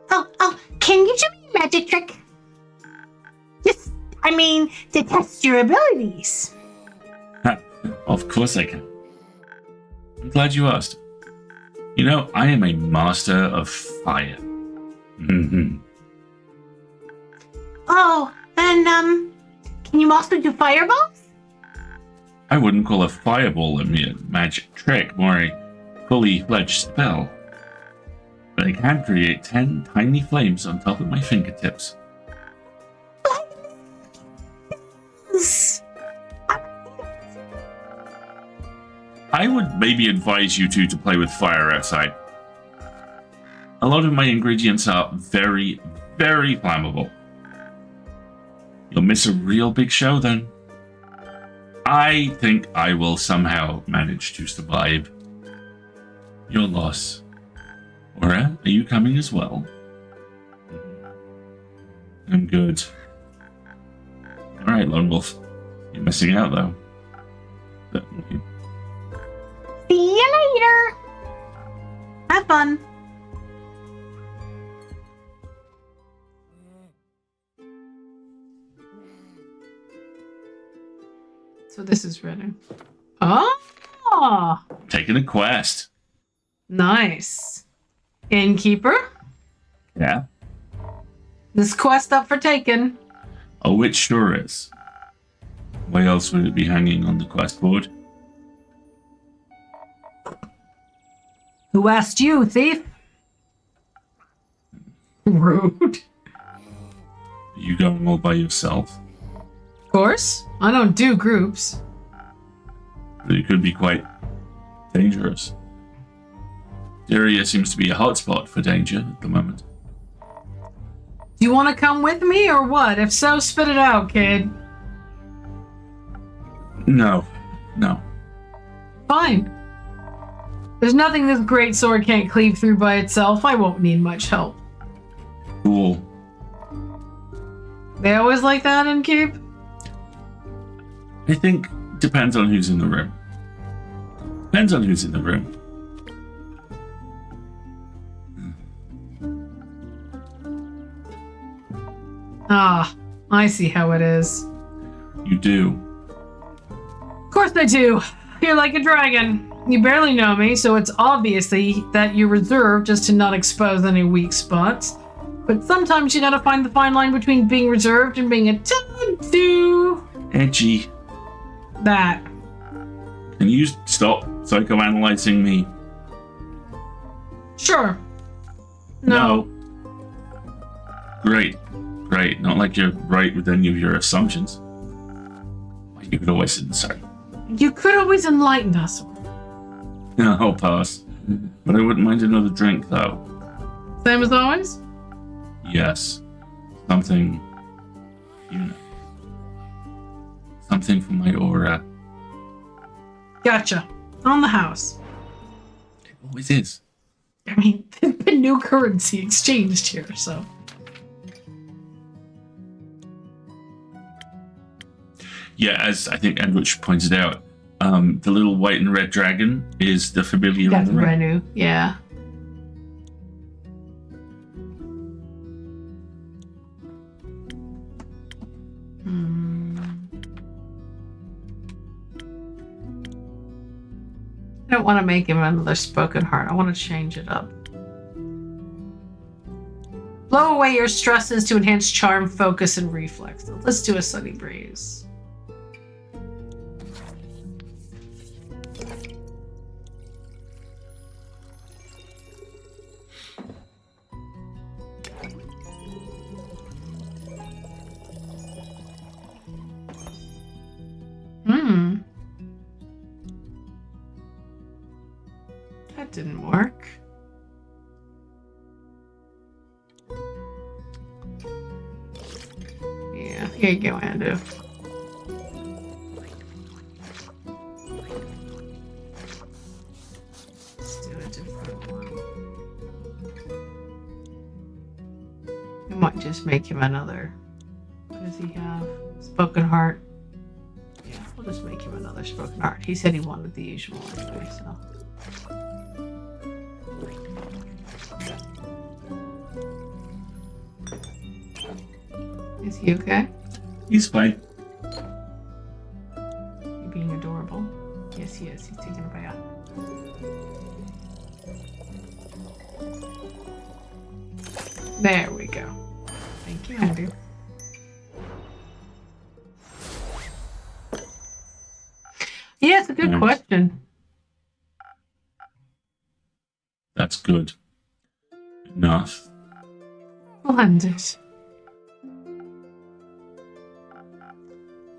Oh, can you show me a magic trick? To test your abilities. Of course I can. I'm glad you asked. You know, I am a master of fire. Mm-hmm. Oh, then, can you also do fireballs? I wouldn't call a fireball a mere magic trick, more a fully fledged spell. But I can create 10 tiny flames on top of my fingertips. I would maybe advise you two to play with fire outside. A lot of my ingredients are very, very flammable. You'll miss a real big show then. I think I will somehow manage to survive your loss. Aura, are you coming as well? I'm good. Alright, Lone Wolf. You're missing out though. Certainly. See you later. Have fun. So this is ready. Oh, Taking a quest. nice. Innkeeper, Yeah. this quest up for taking. Oh, it sure is. Why else would it be hanging on the quest board? Who asked you, thief? Rude. Are you going all by yourself? Of course, I don't do groups. But it could be quite dangerous. The area seems to be a hotspot for danger at the moment. Do you want to come with me or what? If so, spit it out, kid. No. Fine. There's nothing this great sword can't cleave through by itself. I won't need much help. Cool. They always like that in Keep? I think depends on who's in the room. Depends on who's in the room. Ah, I see how it is. You do. Of course I do. You're like a dragon. You barely know me, so it's obviously that you're reserved just to not expose any weak spots. But sometimes you gotta find the fine line between being reserved and being a tad too... Edgy. that. Can you stop psychoanalyzing me? Sure. No. Great. Not like you're right with any of your assumptions. You could always insert. You could always enlighten us. Yeah, I'll pass. But I wouldn't mind another drink, though. Same as always? Yes. Something, you know. Something for my aura. Gotcha. On the house. It always is. I mean, there's been new currency exchanged here, so... Yeah, as I think Edwidge pointed out, the little white and red dragon is the familiar Got in the the room. Renu, yeah. I don't want to make him another spoken heart. I want to change it up. Blow away your stresses to enhance charm, focus, and reflex. So let's do a sunny breeze. That didn't work. Yeah, here you go, Andrew. Let's do a different one. We might just make him another. What does he have? Spoken heart. Yeah, we'll just make him another spoken heart. He said he wanted the usual anyway, so. Is he okay? He's fine. You being adorable. There we go. Thank you, Andrew. Yeah, it's a good question. That's good. Enough. Splendid.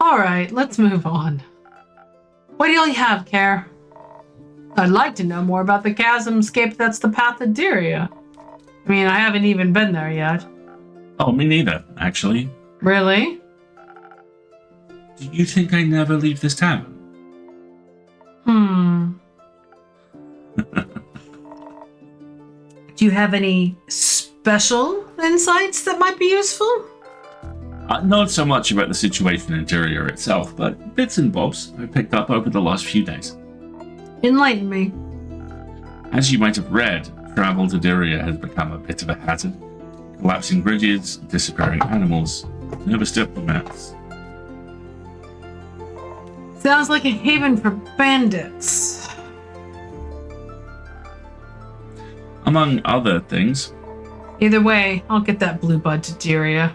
All right, let's move on. What do y'all have, Care? I'd like to know more about the chasmscape that's the path to Dyria. I mean, I haven't even been there yet. Oh, me neither, actually. Really? Do you think I never leave this tavern? Do you have any special insights that might be useful? Not so much about the situation in Dyria itself, but bits and bobs I picked up over the last few days. Enlighten me. As you might have read, travel to Dyria has become a bit of a hazard. Collapsing bridges, disappearing animals, nervous diplomats. Sounds like a haven for bandits. Among other things. Either way, I'll get that blue bud to Dyria.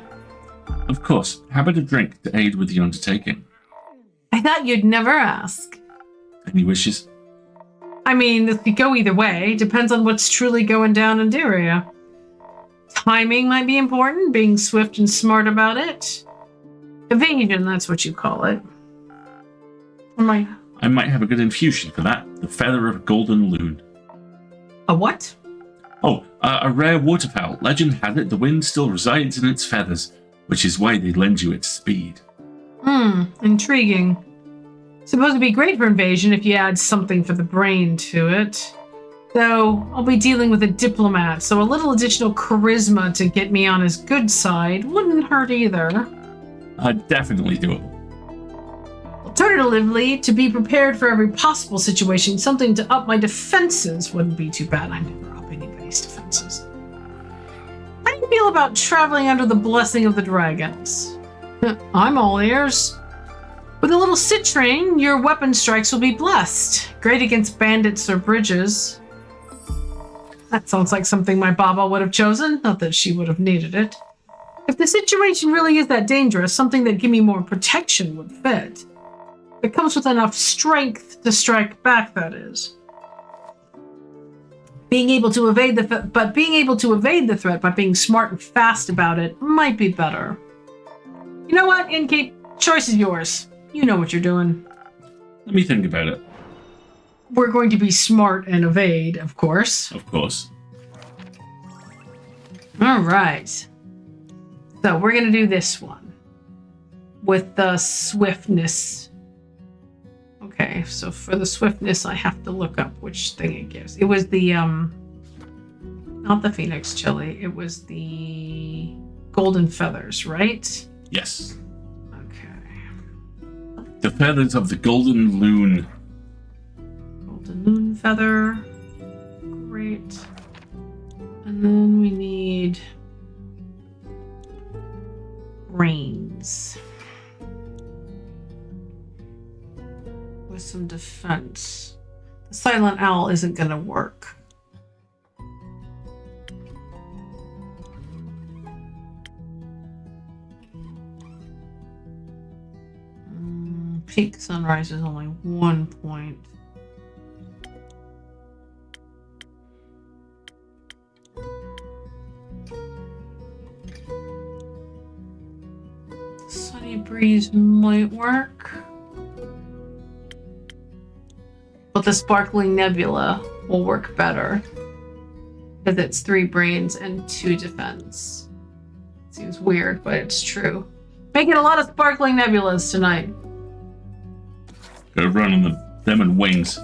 Of course, how about a drink to aid with the undertaking? I thought you'd never ask. Any wishes? I mean, this could go either way. Depends on what's truly going down in Dyria. Timing might be important, being swift and smart about it. Evasion, that's what you call it. I might have a good infusion for that. The feather of golden loon. A what? Oh, a rare waterfowl. Legend has it the wind still resides in its feathers, which is why they lend you its speed. Intriguing. Supposed to be great for invasion if you add something for the brain to it. Though, I'll be dealing with a diplomat, so a little additional charisma to get me on his good side wouldn't hurt either. Definitely doable. Alternatively, to be prepared for every possible situation, something to up my defenses wouldn't be too bad. I never up anybody's defenses. How do you feel about traveling under the blessing of the dragons? I'm all ears. With a little citrine, your weapon strikes will be blessed. Great against bandits or bridges. That sounds like something my Baba would have chosen, not that she would have needed it. If the situation really is that dangerous, something that'd give me more protection would fit. It comes with enough strength to strike back, that is. Being able to evade the threat by being smart and fast about it might be better. You know what, Inkeep? Choice is yours. You know what you're doing. Let me think about it. We're going to be smart and evade, of course. Of course. All right. So we're going to do this one with the swiftness. Okay, so for the swiftness, I have to look up which thing it gives. It was the, not the Phoenix Chili. It was the Golden Feathers, right? Yes. Okay. The feathers of the golden loon. Golden Loon Feather. Great. And then we need brains. With some defense. The Silent Owl isn't going to work. Peak Sunrise is only 1 point. Sunny Breeze might work. But the Sparkling Nebula will work better. Because it's 3 brains and 2 defense. Seems weird, but it's true. Making a lot of Sparkling Nebulas tonight. Go run on them and wings.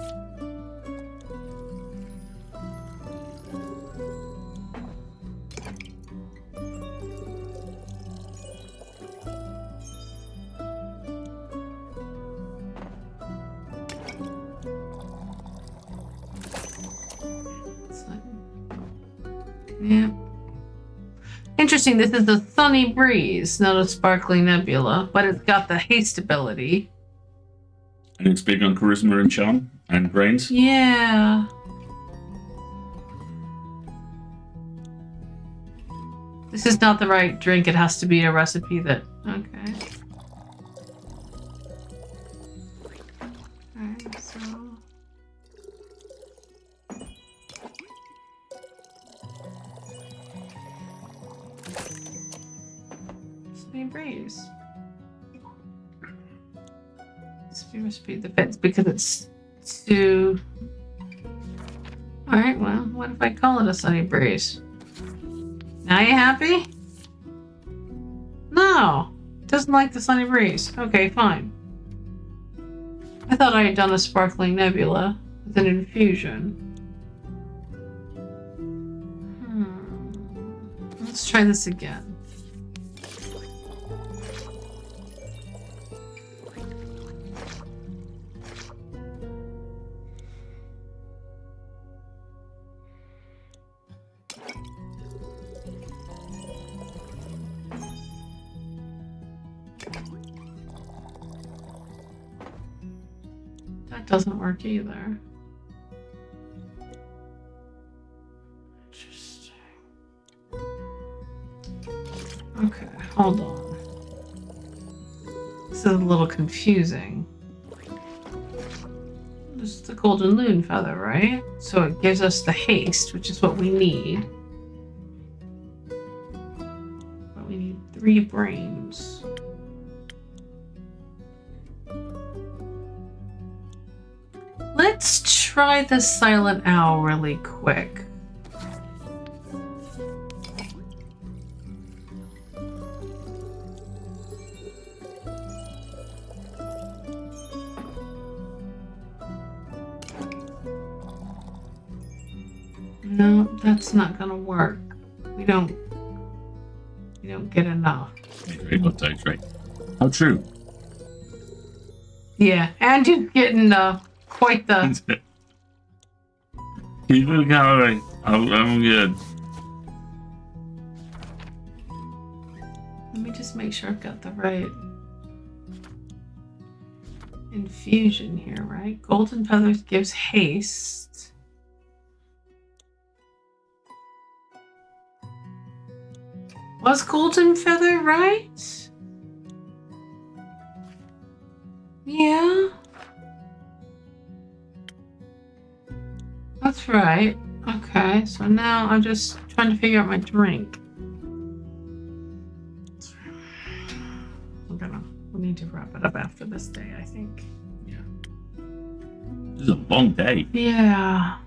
Yeah. Interesting, this is a Sunny Breeze, not a Sparkling Nebula, but it's got the haste ability. And it's big on charisma and charm and brains. Yeah. This is not the right drink. It has to be a recipe that... Okay. Alright, so... Sunny Breeze. Recipe that fits because it's too... Alright, well, what if I call it a Sunny Breeze? Now you happy? No. Doesn't like the Sunny Breeze. Okay, fine. I thought I had done a Sparkling Nebula with an infusion. Let's try this again. That doesn't work either. Interesting. Okay, hold on. This is a little confusing. This is the golden loon feather, right? So it gives us the haste, which is what we need. But we need 3 brains. Let's try the silent owl really quick. No, that's not gonna work. We don't get enough. Hydrate, right? How true. Yeah, and you're getting quite the... Keep it going. I'm good. Let me just make sure I've got the right infusion here, right? Golden feathers gives haste. Was golden feather right? Yeah. That's right. Okay, so now I'm just trying to figure out my drink. We need to wrap it up after this day, I think. Yeah. This is a long day. Yeah.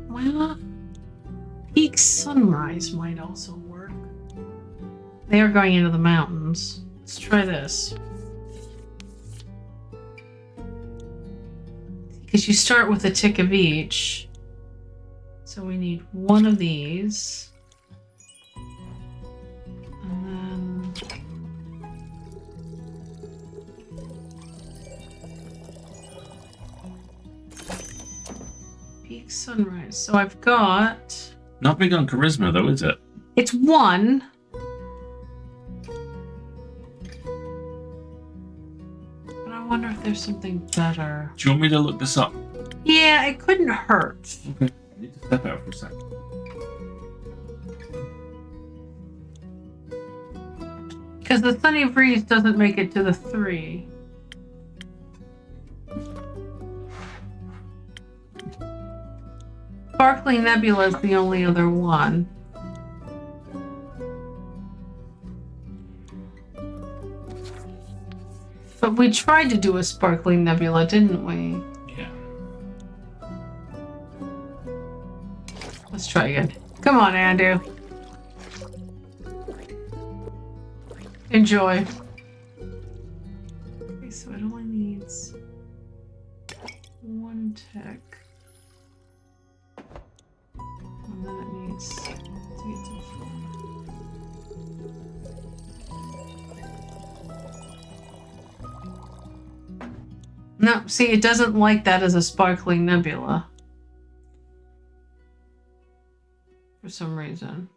Well, peak sunrise might also work. They are going into the mountains. Let's try this. Because you start with a tick of each. So we need 1 of these. And then... Peak sunrise. So I've got... Not big on charisma, though, is it? It's 1. But I wonder if there's something better. Do you want me to look this up? Yeah, it couldn't hurt. Okay. I need to step out for a second. Because the Sunny Breeze doesn't make it to the 3. Sparkling Nebula is the only other one. But we tried to do a Sparkling Nebula, didn't we? Yeah. Let's try again. Come on, Andrew. Enjoy. Okay, so it only needs 1 tick. And then it needs to get to 4. No, see, it doesn't like that as a Sparkling Nebula. For some reason.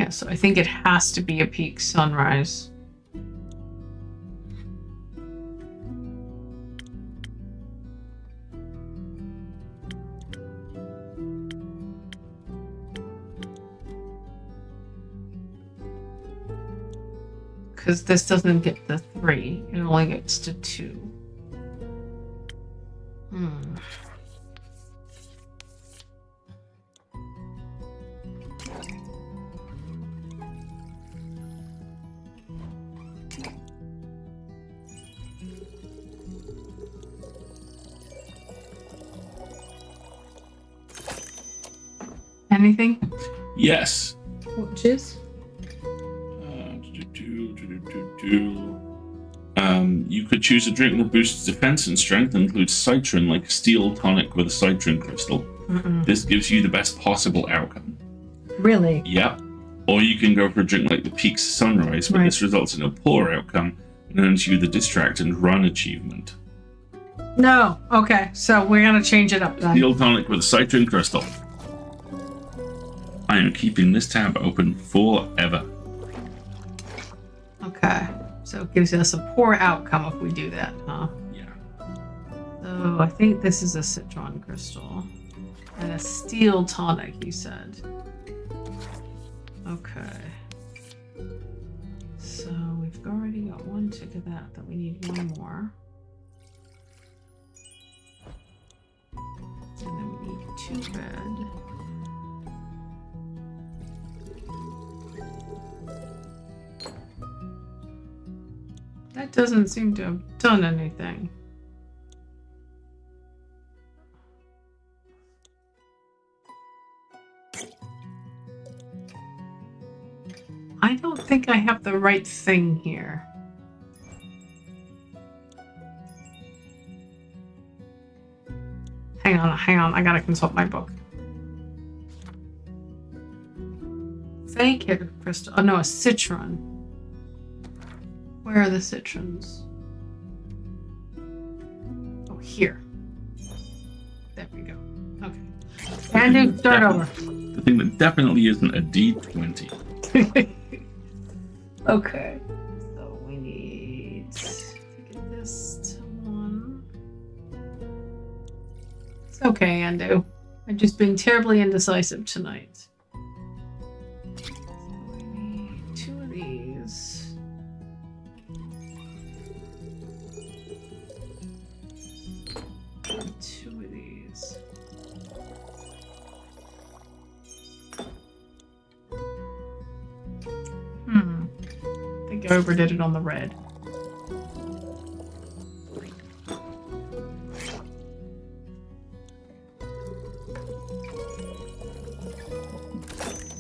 Yeah, so I think it has to be a peak sunrise. Because this doesn't get the 3. It only gets to 2. Anything? Yes. Which is? You could choose a drink that boosts defense and strength and includes citron, like a steel tonic with a citron crystal. This gives you the best possible outcome. Really? Yep. Or you can go for a drink like the Peaks Sunrise, but this results in a poor outcome and earns you the Distract and Run achievement. No. Okay, so we're going to change it up then. Steel tonic with a citron crystal. I am keeping this tab open forever. Okay. So it gives us a poor outcome if we do that, huh? Yeah. So I think this is a citron crystal. And a steel tonic, you said. Okay. So we've already got 1 tick of that, but we need 1 more. And then we need 2 red. That doesn't seem to have done anything. I don't think I have the right thing here. Hang on. I gotta consult my book. Fake hit crystal. Oh no, a citron. Where are the citrons? Oh, here. There we go. Okay. And start over. The thing that definitely isn't a D20. Okay. So we need to get this to 1. It's okay, Andu. I've just been terribly indecisive tonight. So we need 2 of these. 2 of these. I think I overdid it on the red.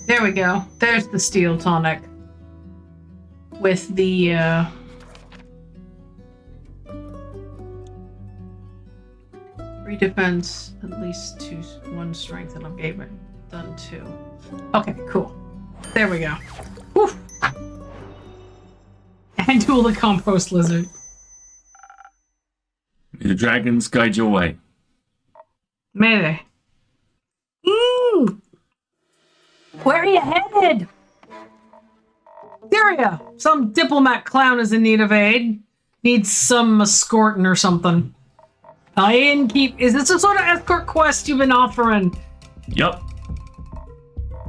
There we go. There's the steel tonic. With the 3 defense, at least 1 strength, and I gave it done 2. Okay, cool. There we go. Whew. And Duel the Compost Lizard. May the dragons guide your way. May they. Where are you headed? Syria. Some diplomat clown is in need of aid. Needs some escorting or something. Is this a sort of escort quest you've been offering? Yup.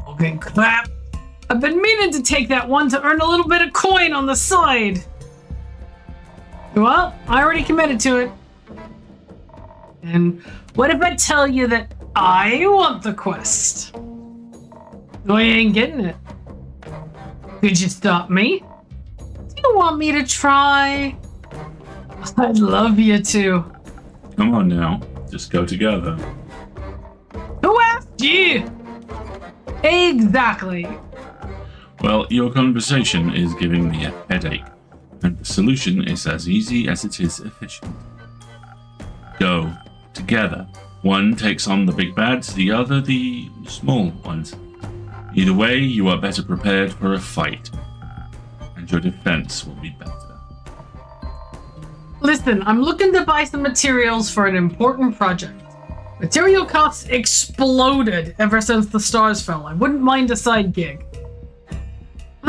Okay, crap. I've been meaning to take that one to earn a little bit of coin on the side. Well, I already committed to it. And what if I tell you that I want the quest? No, you ain't getting it. Could you stop me? Do you want me to try? I'd love you to. Come on now. Just go together. Who asked you? Exactly. Well, your conversation is giving me a headache, and the solution is as easy as it is efficient. Go together. One takes on the big bads, the other the small ones. Either way, you are better prepared for a fight, and your defense will be better. Listen, I'm looking to buy some materials for an important project. Material costs exploded ever since the stars fell. I wouldn't mind a side gig.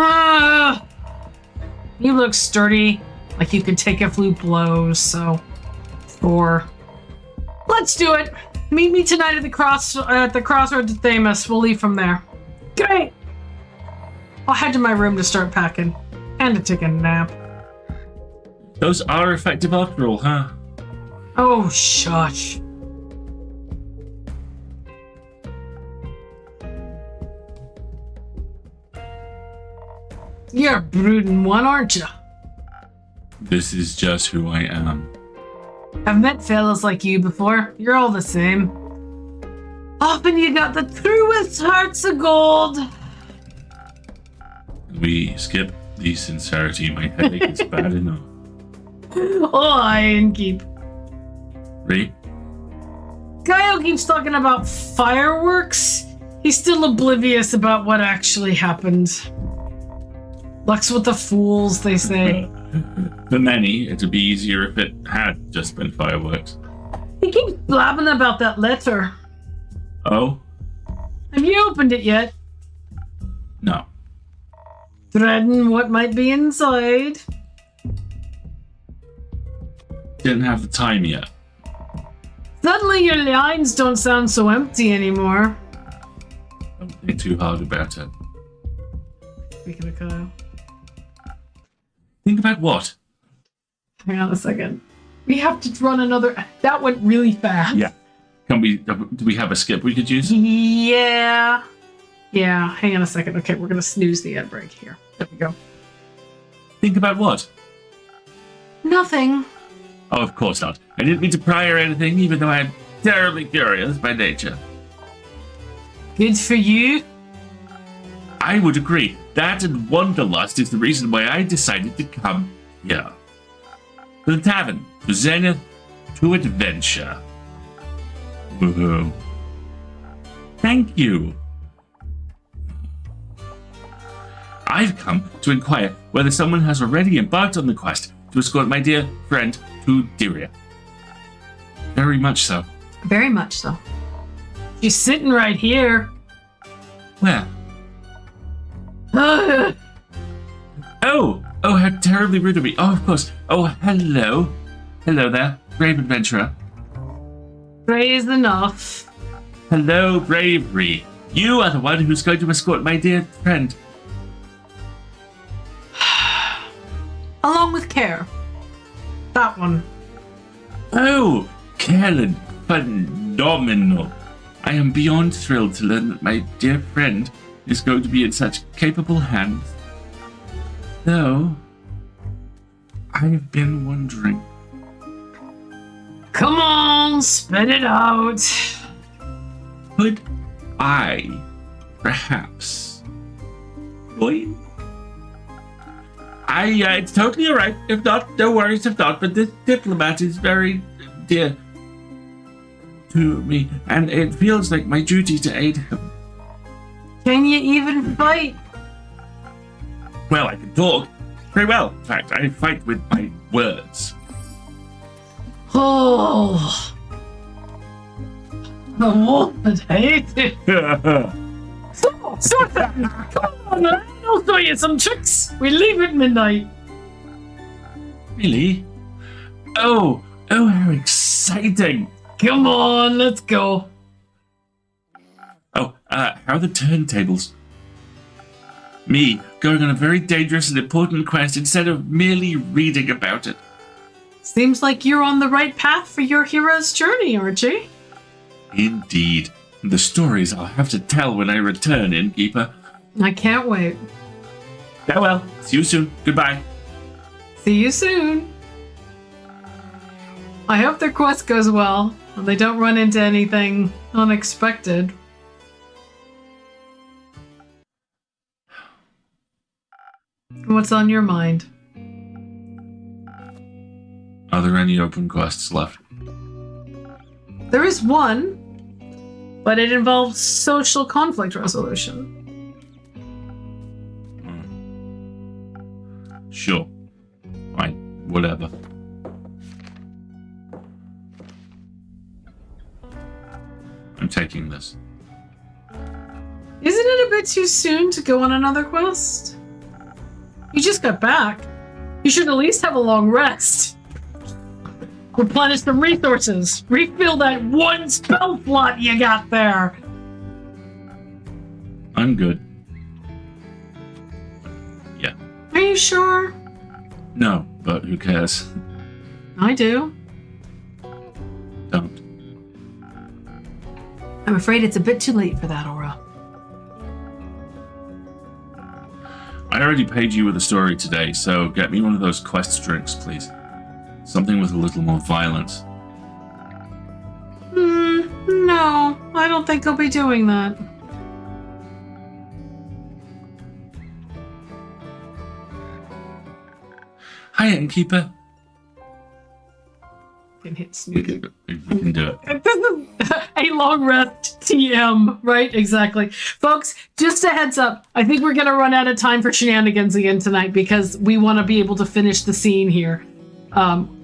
Ah, you look sturdy, like you could take a few blows, so 4. Let's do it. Meet me tonight at the crossroads of Thamus. We'll leave from there. Great. I'll head to my room to start packing and to take a nap. Those are effective after all, huh? Oh, shush. You're a brooding one, aren't you? This is just who I am. I've met fellas like you before. You're all the same. Often you got the truest hearts of gold. We skip the sincerity. My headache is bad enough. Oh, I and keep. Ree? Kyle keeps talking about fireworks. He's still oblivious about what actually happened. Luck's with the fools, they say. For many, it'd be easier if it had just been fireworks. He keeps blabbing about that letter. Oh? Have you opened it yet? No. Dreading what might be inside. Didn't have the time yet. Suddenly your lines don't sound so empty anymore. Don't think too hard about it. Speaking of Kyle. Think about what? Hang on a second. We have to run another... That went really fast. Yeah. Can we... Do we have a skip we could use? Yeah. Yeah, hang on a second. Okay, we're going to snooze the ad break here. There we go. Think about what? Nothing. Oh, of course not. I didn't mean to pry or anything, even though I'm terribly curious by nature. Good for you. I would agree. That and Wanderlust is the reason why I decided to come here. To the tavern, to Zenith, to adventure. Woohoo. Thank you. I've come to inquire whether someone has already embarked on the quest to escort my dear friend to Dyria. Very much so. Very much so. She's sitting right here. Where? Ugh. Oh, how terribly rude of me. Oh, of course. Oh, hello. Hello there, brave adventurer. Praise enough. Hello, bravery. You are the one who's going to escort my dear friend. Along with care. That one. Oh, Kellen, phenomenal. I am beyond thrilled to learn that my dear friend is going to be in such capable hands. Though, I've been wondering. Come on, spit it out. Could I, perhaps, join? It's totally alright. If not, no worries if not, but this diplomat is very dear to me, and it feels like my duty to aid him. Can you even fight? Well, I can talk. Very well. In fact, I fight with my words. Oh. The wolf would hate it. Stop that! Come on, man. I'll show you some tricks. We leave at midnight. Really? Oh, how exciting. Come on, let's go. Oh, how are the turntables? Me, going on a very dangerous and important quest instead of merely reading about it. Seems like you're on the right path for your hero's journey, aren't you? Indeed. The stories I'll have to tell when I return, innkeeper. I can't wait. Farewell. See you soon. Goodbye. See you soon. I hope their quest goes well and they don't run into anything unexpected. What's on your mind? Are there any open quests left? There is one, but it involves social conflict resolution. Sure. Fine. Whatever. I'm taking this. Isn't it a bit too soon to go on another quest? You just got back. You should at least have a long rest. Replenish some resources. Refill that one spell slot you got there. I'm good. Yeah. Are you sure? No, but who cares? I do. Don't. I'm afraid it's a bit too late for that, Aura. I already paid you with a story today, so get me one of those quest drinks, please. Something with a little more violence. No, I don't think I'll be doing that. Hi, Innkeeper. Can hit You snooze. can do it. This is a long rest TM, right? Exactly. Folks, just a heads up. I think we're going to run out of time for shenanigans again tonight because we want to be able to finish the scene here.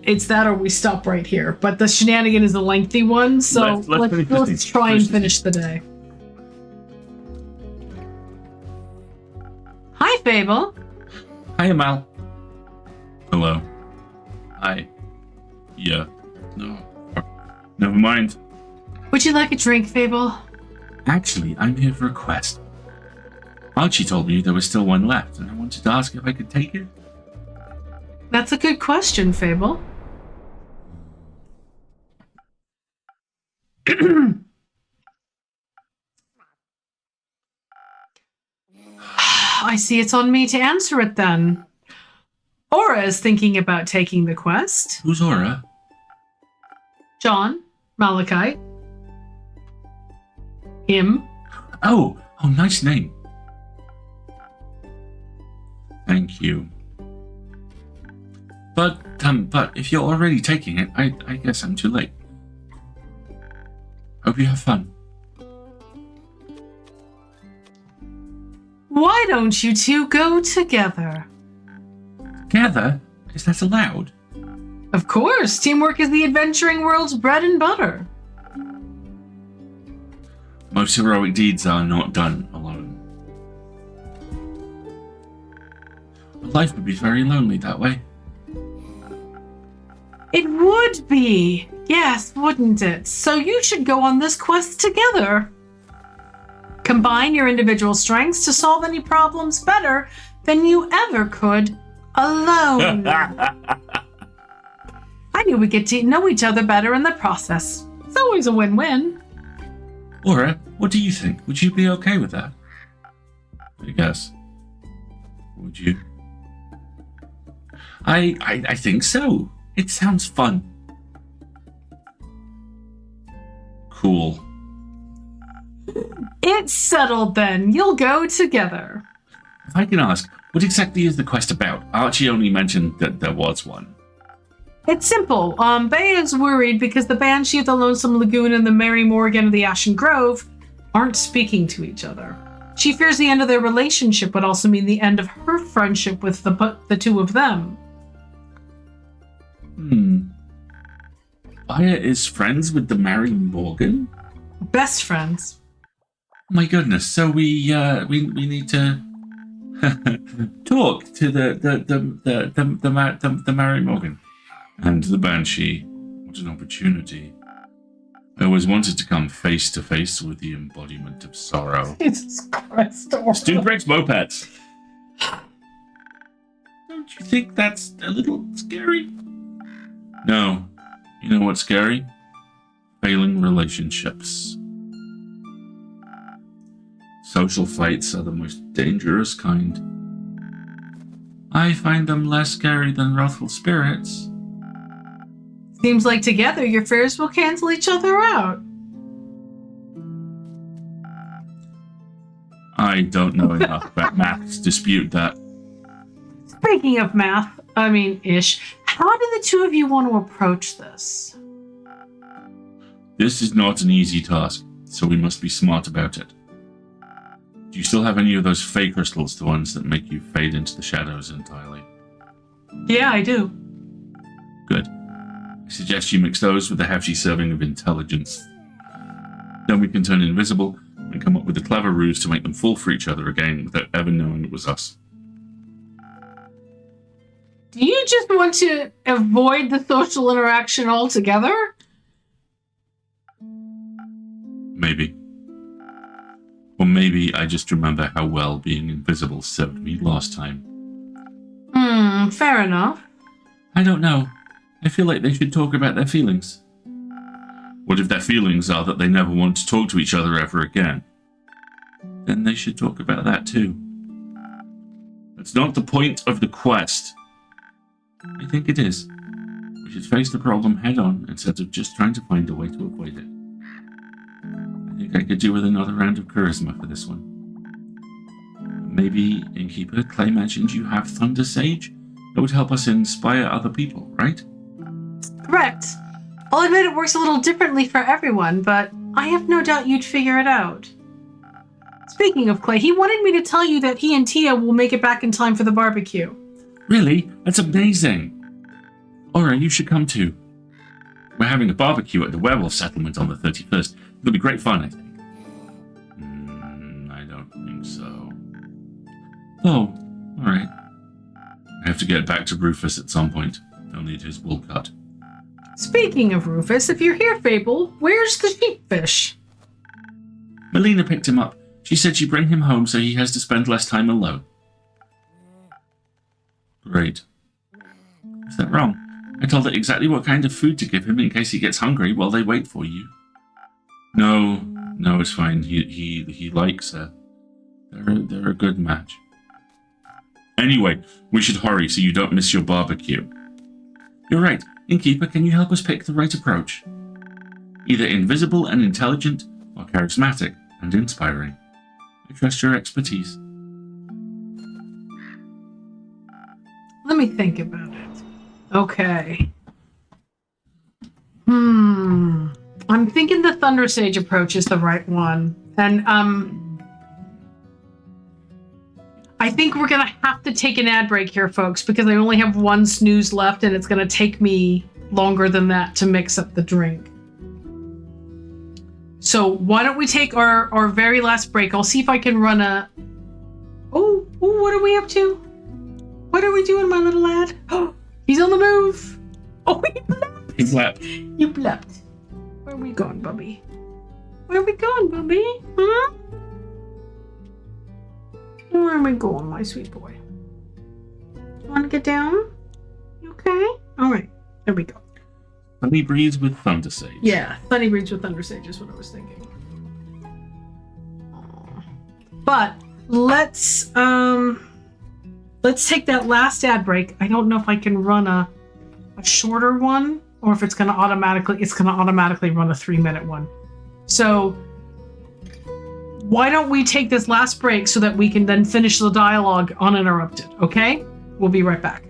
It's that or we stop right here. But the shenanigan is a lengthy one, so let's try and finish the day. Hi, Fable. Hi, Amal. Hello. Hi. Yeah. No. Never mind. Would you like a drink, Fable? Actually, I'm here for a quest. Archie told me there was still one left, and I wanted to ask if I could take it. That's a good question, Fable. I see it's on me to answer it then. Aura is thinking about taking the quest. Who's Aura? John, Malachite, him. Oh, nice name. Thank you. But if you're already taking it, I guess I'm too late. Hope you have fun. Why don't you two go together? Together? Is that allowed? Of course, teamwork is the adventuring world's bread and butter. Most heroic deeds are not done alone. Life would be very lonely that way. It would be. Yes, wouldn't it? So you should go on this quest together. Combine your individual strengths to solve any problems better than you ever could alone. I knew we'd get to know each other better in the process. It's always a win-win. Aura, what do you think? Would you be okay with that? I guess. Would you? I think so. It sounds fun. Cool. It's settled then. You'll go together. If I can ask, what exactly is the quest about? Archie only mentioned that there was one. It's simple. Bay is worried because the Banshee of the Lonesome Lagoon and the Mary Morgan of the Ashen Grove aren't speaking to each other. She fears the end of their relationship would also mean the end of her friendship with the two of them. Aya is friends with the Mary Morgan? Best friends. My goodness! So we need to talk to the Mary Morgan and the Banshee. What an opportunity! I always wanted to come face to face with the embodiment of sorrow. Jesus Christ! Stu breaks mopeds. Don't you think that's a little scary? No. You know what's scary? Failing relationships. Social fights are the most dangerous kind. I find them less scary than wrathful spirits. Seems like together your fears will cancel each other out. I don't know enough about math to dispute that. Speaking of math, ish, how do the two of you want to approach this? This is not an easy task, so we must be smart about it. Do you still have any of those fake crystals, the ones that make you fade into the shadows entirely? Yeah, I do. Good. I suggest you mix those with a hefty serving of intelligence. Then we can turn invisible and come up with a clever ruse to make them fall for each other again without ever knowing it was us. Do you just want to avoid the social interaction altogether? Maybe. Or maybe I just remember how well being invisible served me last time. Fair enough. I don't know. I feel like they should talk about their feelings. What if their feelings are that they never want to talk to each other ever again? Then they should talk about that too. That's not the point of the quest. I think it is. We should face the problem head on instead of just trying to find a way to avoid it. I think I could do with another round of charisma for this one. Maybe, Innkeeper, Clay mentioned you have Thunder Sage? That would help us inspire other people, right? Correct. I'll admit it works a little differently for everyone, but I have no doubt you'd figure it out. Speaking of Clay, he wanted me to tell you that he and Tia will make it back in time for the barbecue. Really? That's amazing! Aura, you should come too. We're having a barbecue at the werewolf settlement on the 31st. It'll be great fun, I think. I don't think so. Oh, alright. I have to get back to Rufus at some point. He'll need his wool cut. Speaking of Rufus, if you're here, Fable, where's the sheepfish? Melina picked him up. She said she'd bring him home so he has to spend less time alone. Great. Is that wrong? I told her exactly what kind of food to give him in case he gets hungry while they wait for you. No, it's fine. He likes her. They're a good match. Anyway, we should hurry so you don't miss your barbecue. You're right. Innkeeper, can you help us pick the right approach? Either invisible and intelligent, or charismatic and inspiring. I trust your expertise. Let me think about it. Okay. I'm thinking the Thunder Sage approach is the right one. And, I think we're going to have to take an ad break here, folks, because I only have one snooze left, and it's going to take me longer than that to mix up the drink. So why don't we take our very last break? I'll see if I can run a... Oh, what are we up to? What are we doing, my little lad? Oh, he's on the move. Oh, he blept. He blept. You blept. Where are we going, Bubby? Where are we going, Bubby? Huh? Where am I going, my sweet boy? You want to get down? You okay? All right. There we go. Honey breeze with Thunder Sage. Yeah, Sunny Breeds with Thunder Sage is what I was thinking. But let's take that last ad break. I don't know if I can run a shorter one or if it's gonna automatically run a 3-minute one. So why don't we take this last break so that we can then finish the dialogue uninterrupted, okay? We'll be right back.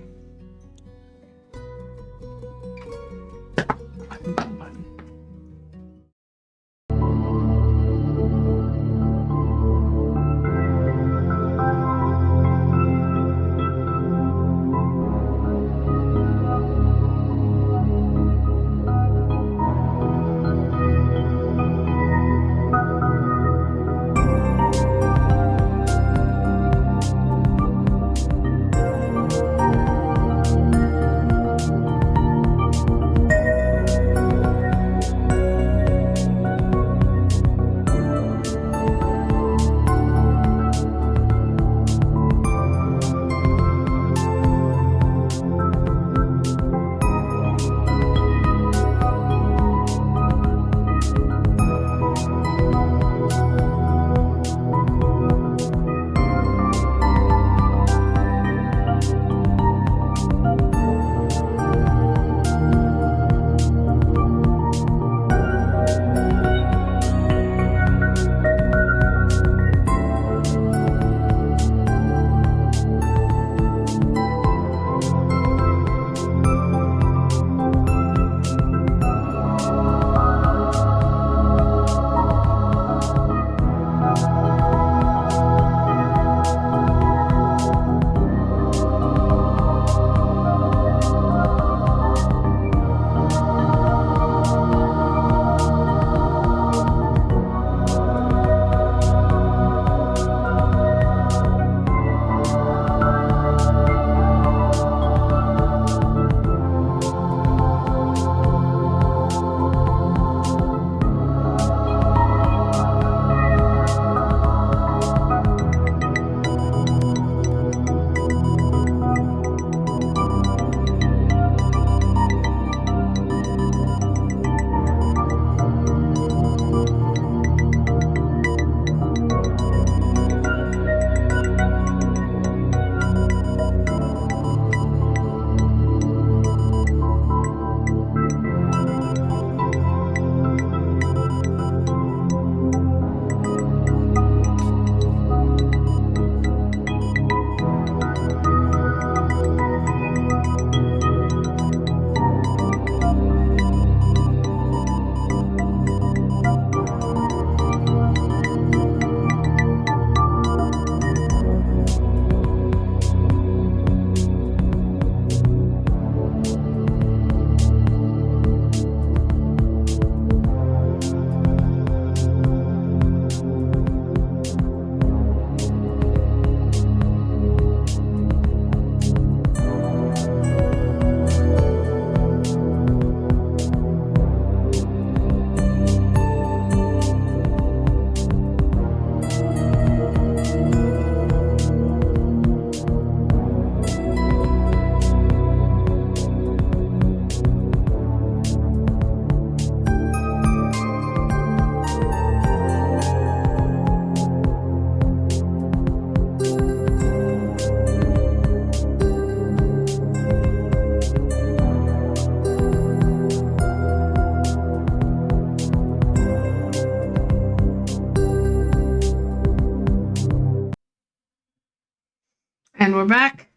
we're back.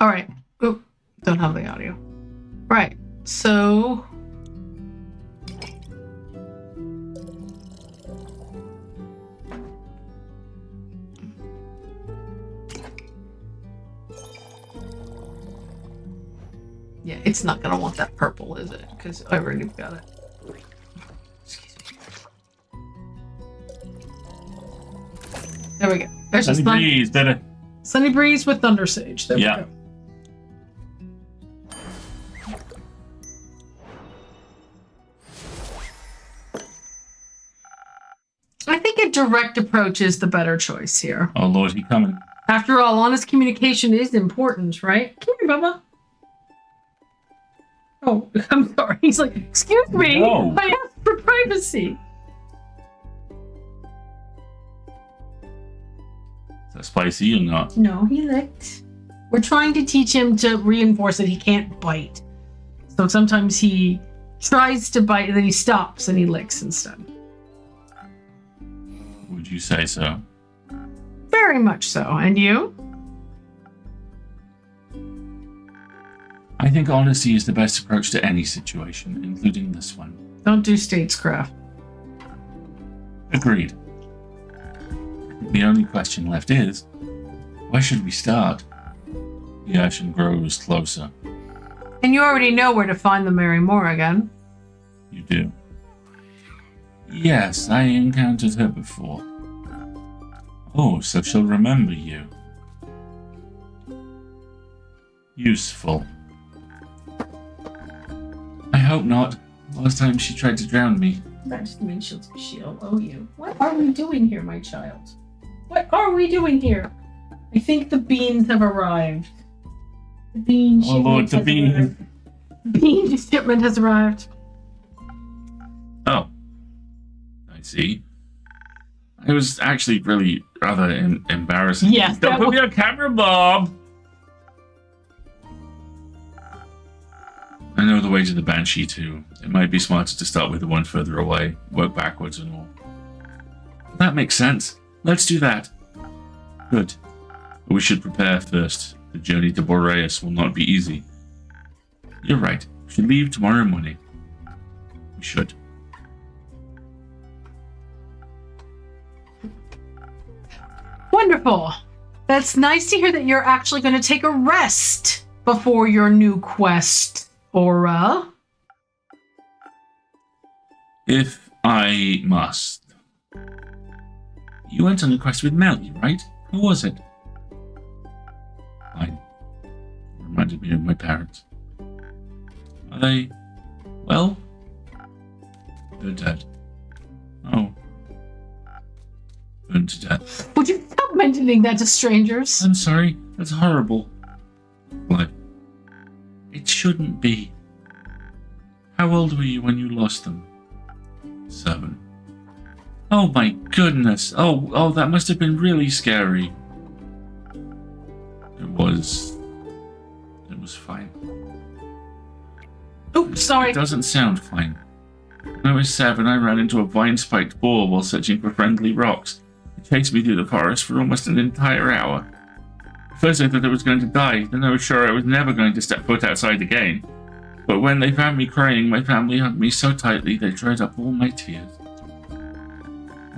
All right. Oh, don't have the audio. Right. So. Yeah, it's not going to want that purple, is it? Because I already got it. Excuse me. There we go. There's Sunny a sun. breeze, better. Sunny breeze with thunder sage. There we go. I think a direct approach is the better choice here. Oh Lord, he coming. After all, honest communication is important, right? Come here, Bubba. Oh, I'm sorry. He's like, excuse me. No. I asked for privacy. Is that spicy or not? No, he licked. We're trying to teach him to reinforce that he can't bite. So sometimes he tries to bite and then he stops and he licks instead. Would you say so? Very much so. And you? I think honesty is the best approach to any situation, including this one. Don't do statescraft. Agreed. The only question left is, where should we start? The ocean grows closer. And you already know where to find the Mary Morrigan. You do. Yes, I encountered her before. Oh, so she'll remember you. Useful. I hope not. Last time she tried to drown me. That just means she'll owe you. What are we doing here, my child? What are we doing here? I think the beans have arrived. The bean Oh Lord, the bean. arrived. The bean shipment has arrived. Oh. I see. It was actually really rather embarrassing. Yes, Don't that put was- me on camera, Bob! I know the way to the Banshee too. It might be smarter to start with the one further away, work backwards and all. That makes sense. Let's do that. Good. But we should prepare first. The journey to Boreas will not be easy. You're right. We should leave tomorrow morning. We should. Wonderful. That's nice to hear that you're actually going to take a rest before your new quest, Aura. If I must. You went on a quest with Melly, right? Who was it? Fine. Reminded me of my parents. Are they... well? They're dead. Oh. Burned to death. Would you stop mentioning that to strangers? I'm sorry. That's horrible. Life. It shouldn't be. How old were you when you lost them? 7. Oh my goodness. Oh, that must have been really scary. It was fine. Oops, sorry. It doesn't sound fine. When I was 7, I ran into a vine-spiked boar while searching for friendly rocks. It chased me through the forest for almost an entire hour. At first I thought I was going to die, then I was sure I was never going to step foot outside again. But when they found me crying, my family hugged me so tightly they dried up all my tears.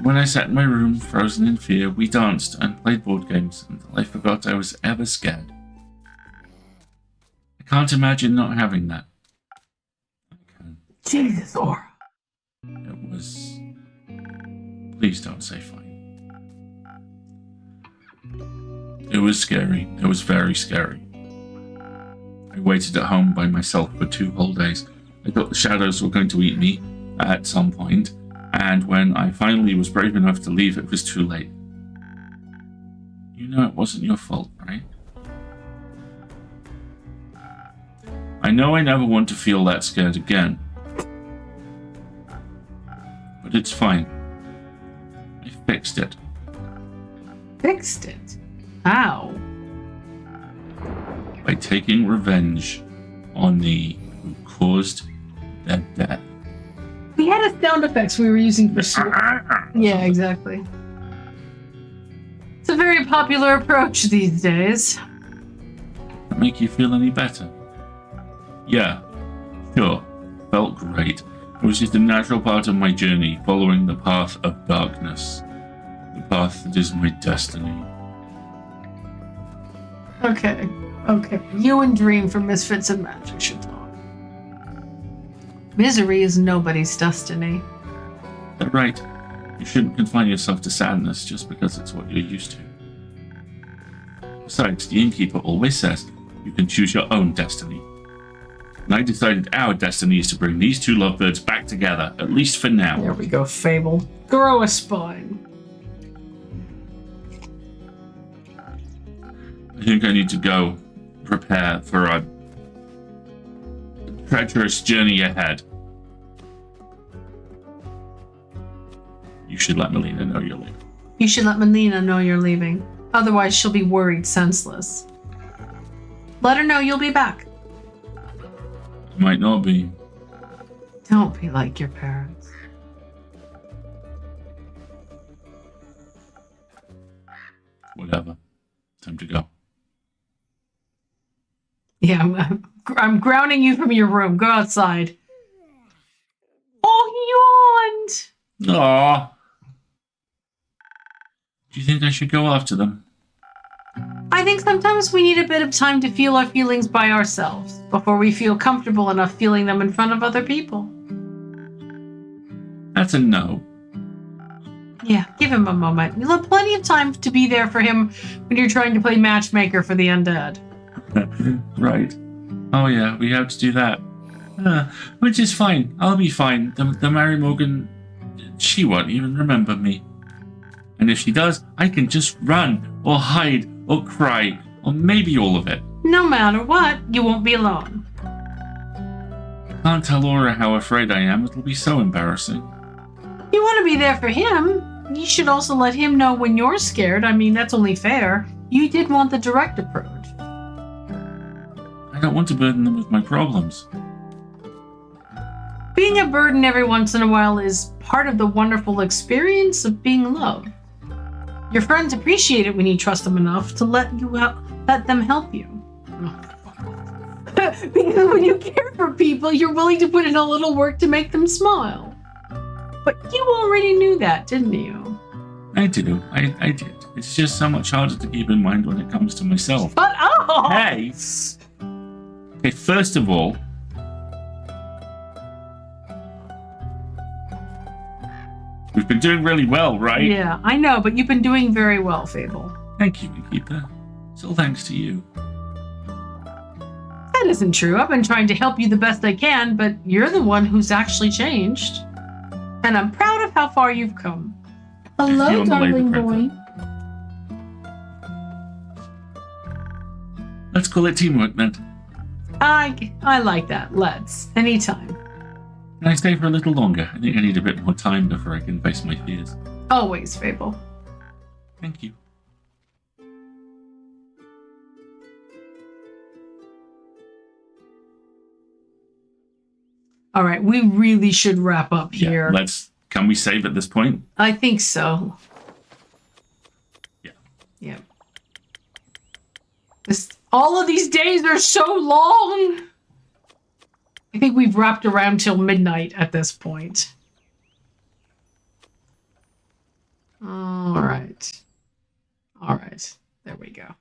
When I sat in my room, frozen in fear, we danced and played board games until I forgot I was ever scared. I can't imagine not having that. I can. Jesus, Aura. It was... Please don't say fine. It was scary. It was very scary. I waited at home by myself for 2 whole days. I thought the shadows were going to eat me at some point, and when I finally was brave enough to leave, it was too late. You know it wasn't your fault, right? I know I never want to feel that scared again. But it's fine. I fixed it. Fixed it. How? By taking revenge on the who caused their death. We had a sound effects we were using for Yeah, exactly. It's a very popular approach these days. That make you feel any better? Yeah, sure. Felt great. It was just a natural part of my journey, following the path of darkness. The path that is my destiny. Okay. You and Dream from Misfits and Magic should talk. Misery is nobody's destiny. That's right. You shouldn't confine yourself to sadness just because it's what you're used to. Besides, the innkeeper always says you can choose your own destiny. And I decided our destiny is to bring these two lovebirds back together, at least for now. There we go, Fable. Grow a spine. I think I need to go prepare for a treacherous journey ahead. You should let Melina know you're leaving. You should let Melina know you're leaving. Otherwise, she'll be worried senseless. Let her know you'll be back. Might not be. Don't be like your parents. Whatever. Time to go. Yeah, I'm grounding you from your room. Go outside. Oh, he yawned. Aww. Do you think I should go after them? I think sometimes we need a bit of time to feel our feelings by ourselves before we feel comfortable enough feeling them in front of other people. That's a no. Yeah, give him a moment. You'll have plenty of time to be there for him when you're trying to play matchmaker for the undead. Right. Oh yeah, we have to do that. Which is fine. I'll be fine. The Mary Morgan, she won't even remember me. And if she does, I can just run, or hide, or cry, or maybe all of it. No matter what, you won't be alone. Can't tell Laura how afraid I am. It'll be so embarrassing. You want to be there for him. You should also let him know when you're scared. I mean, that's only fair. You did want the direct approach. I don't want to burden them with my problems. Being a burden every once in a while is part of the wonderful experience of being loved. Your friends appreciate it when you trust them enough to let them help you. Because when you care for people, you're willing to put in a little work to make them smile. But you already knew that, didn't you? I do. I did. It's just so much harder to keep in mind when it comes to myself. But oh! Hey! Okay, first of all, we've been doing really well, right? Yeah, I know, but you've been doing very well, Fable. Thank you, Keeper. It's all thanks to you. That isn't true. I've been trying to help you the best I can, but you're the one who's actually changed. And I'm proud of how far you've come. Hello, Hello, darling boy. Let's call it teamwork then. I like that. Let's. Anytime. Can I stay for a little longer? I think I need a bit more time before I can face my fears. Always, Fable. Thank you. All right, we really should wrap up here. Yeah, can we save at this point? I think so. Yeah. Yeah. All of these days are so long. I think we've wrapped around till midnight at this point. All right. There we go.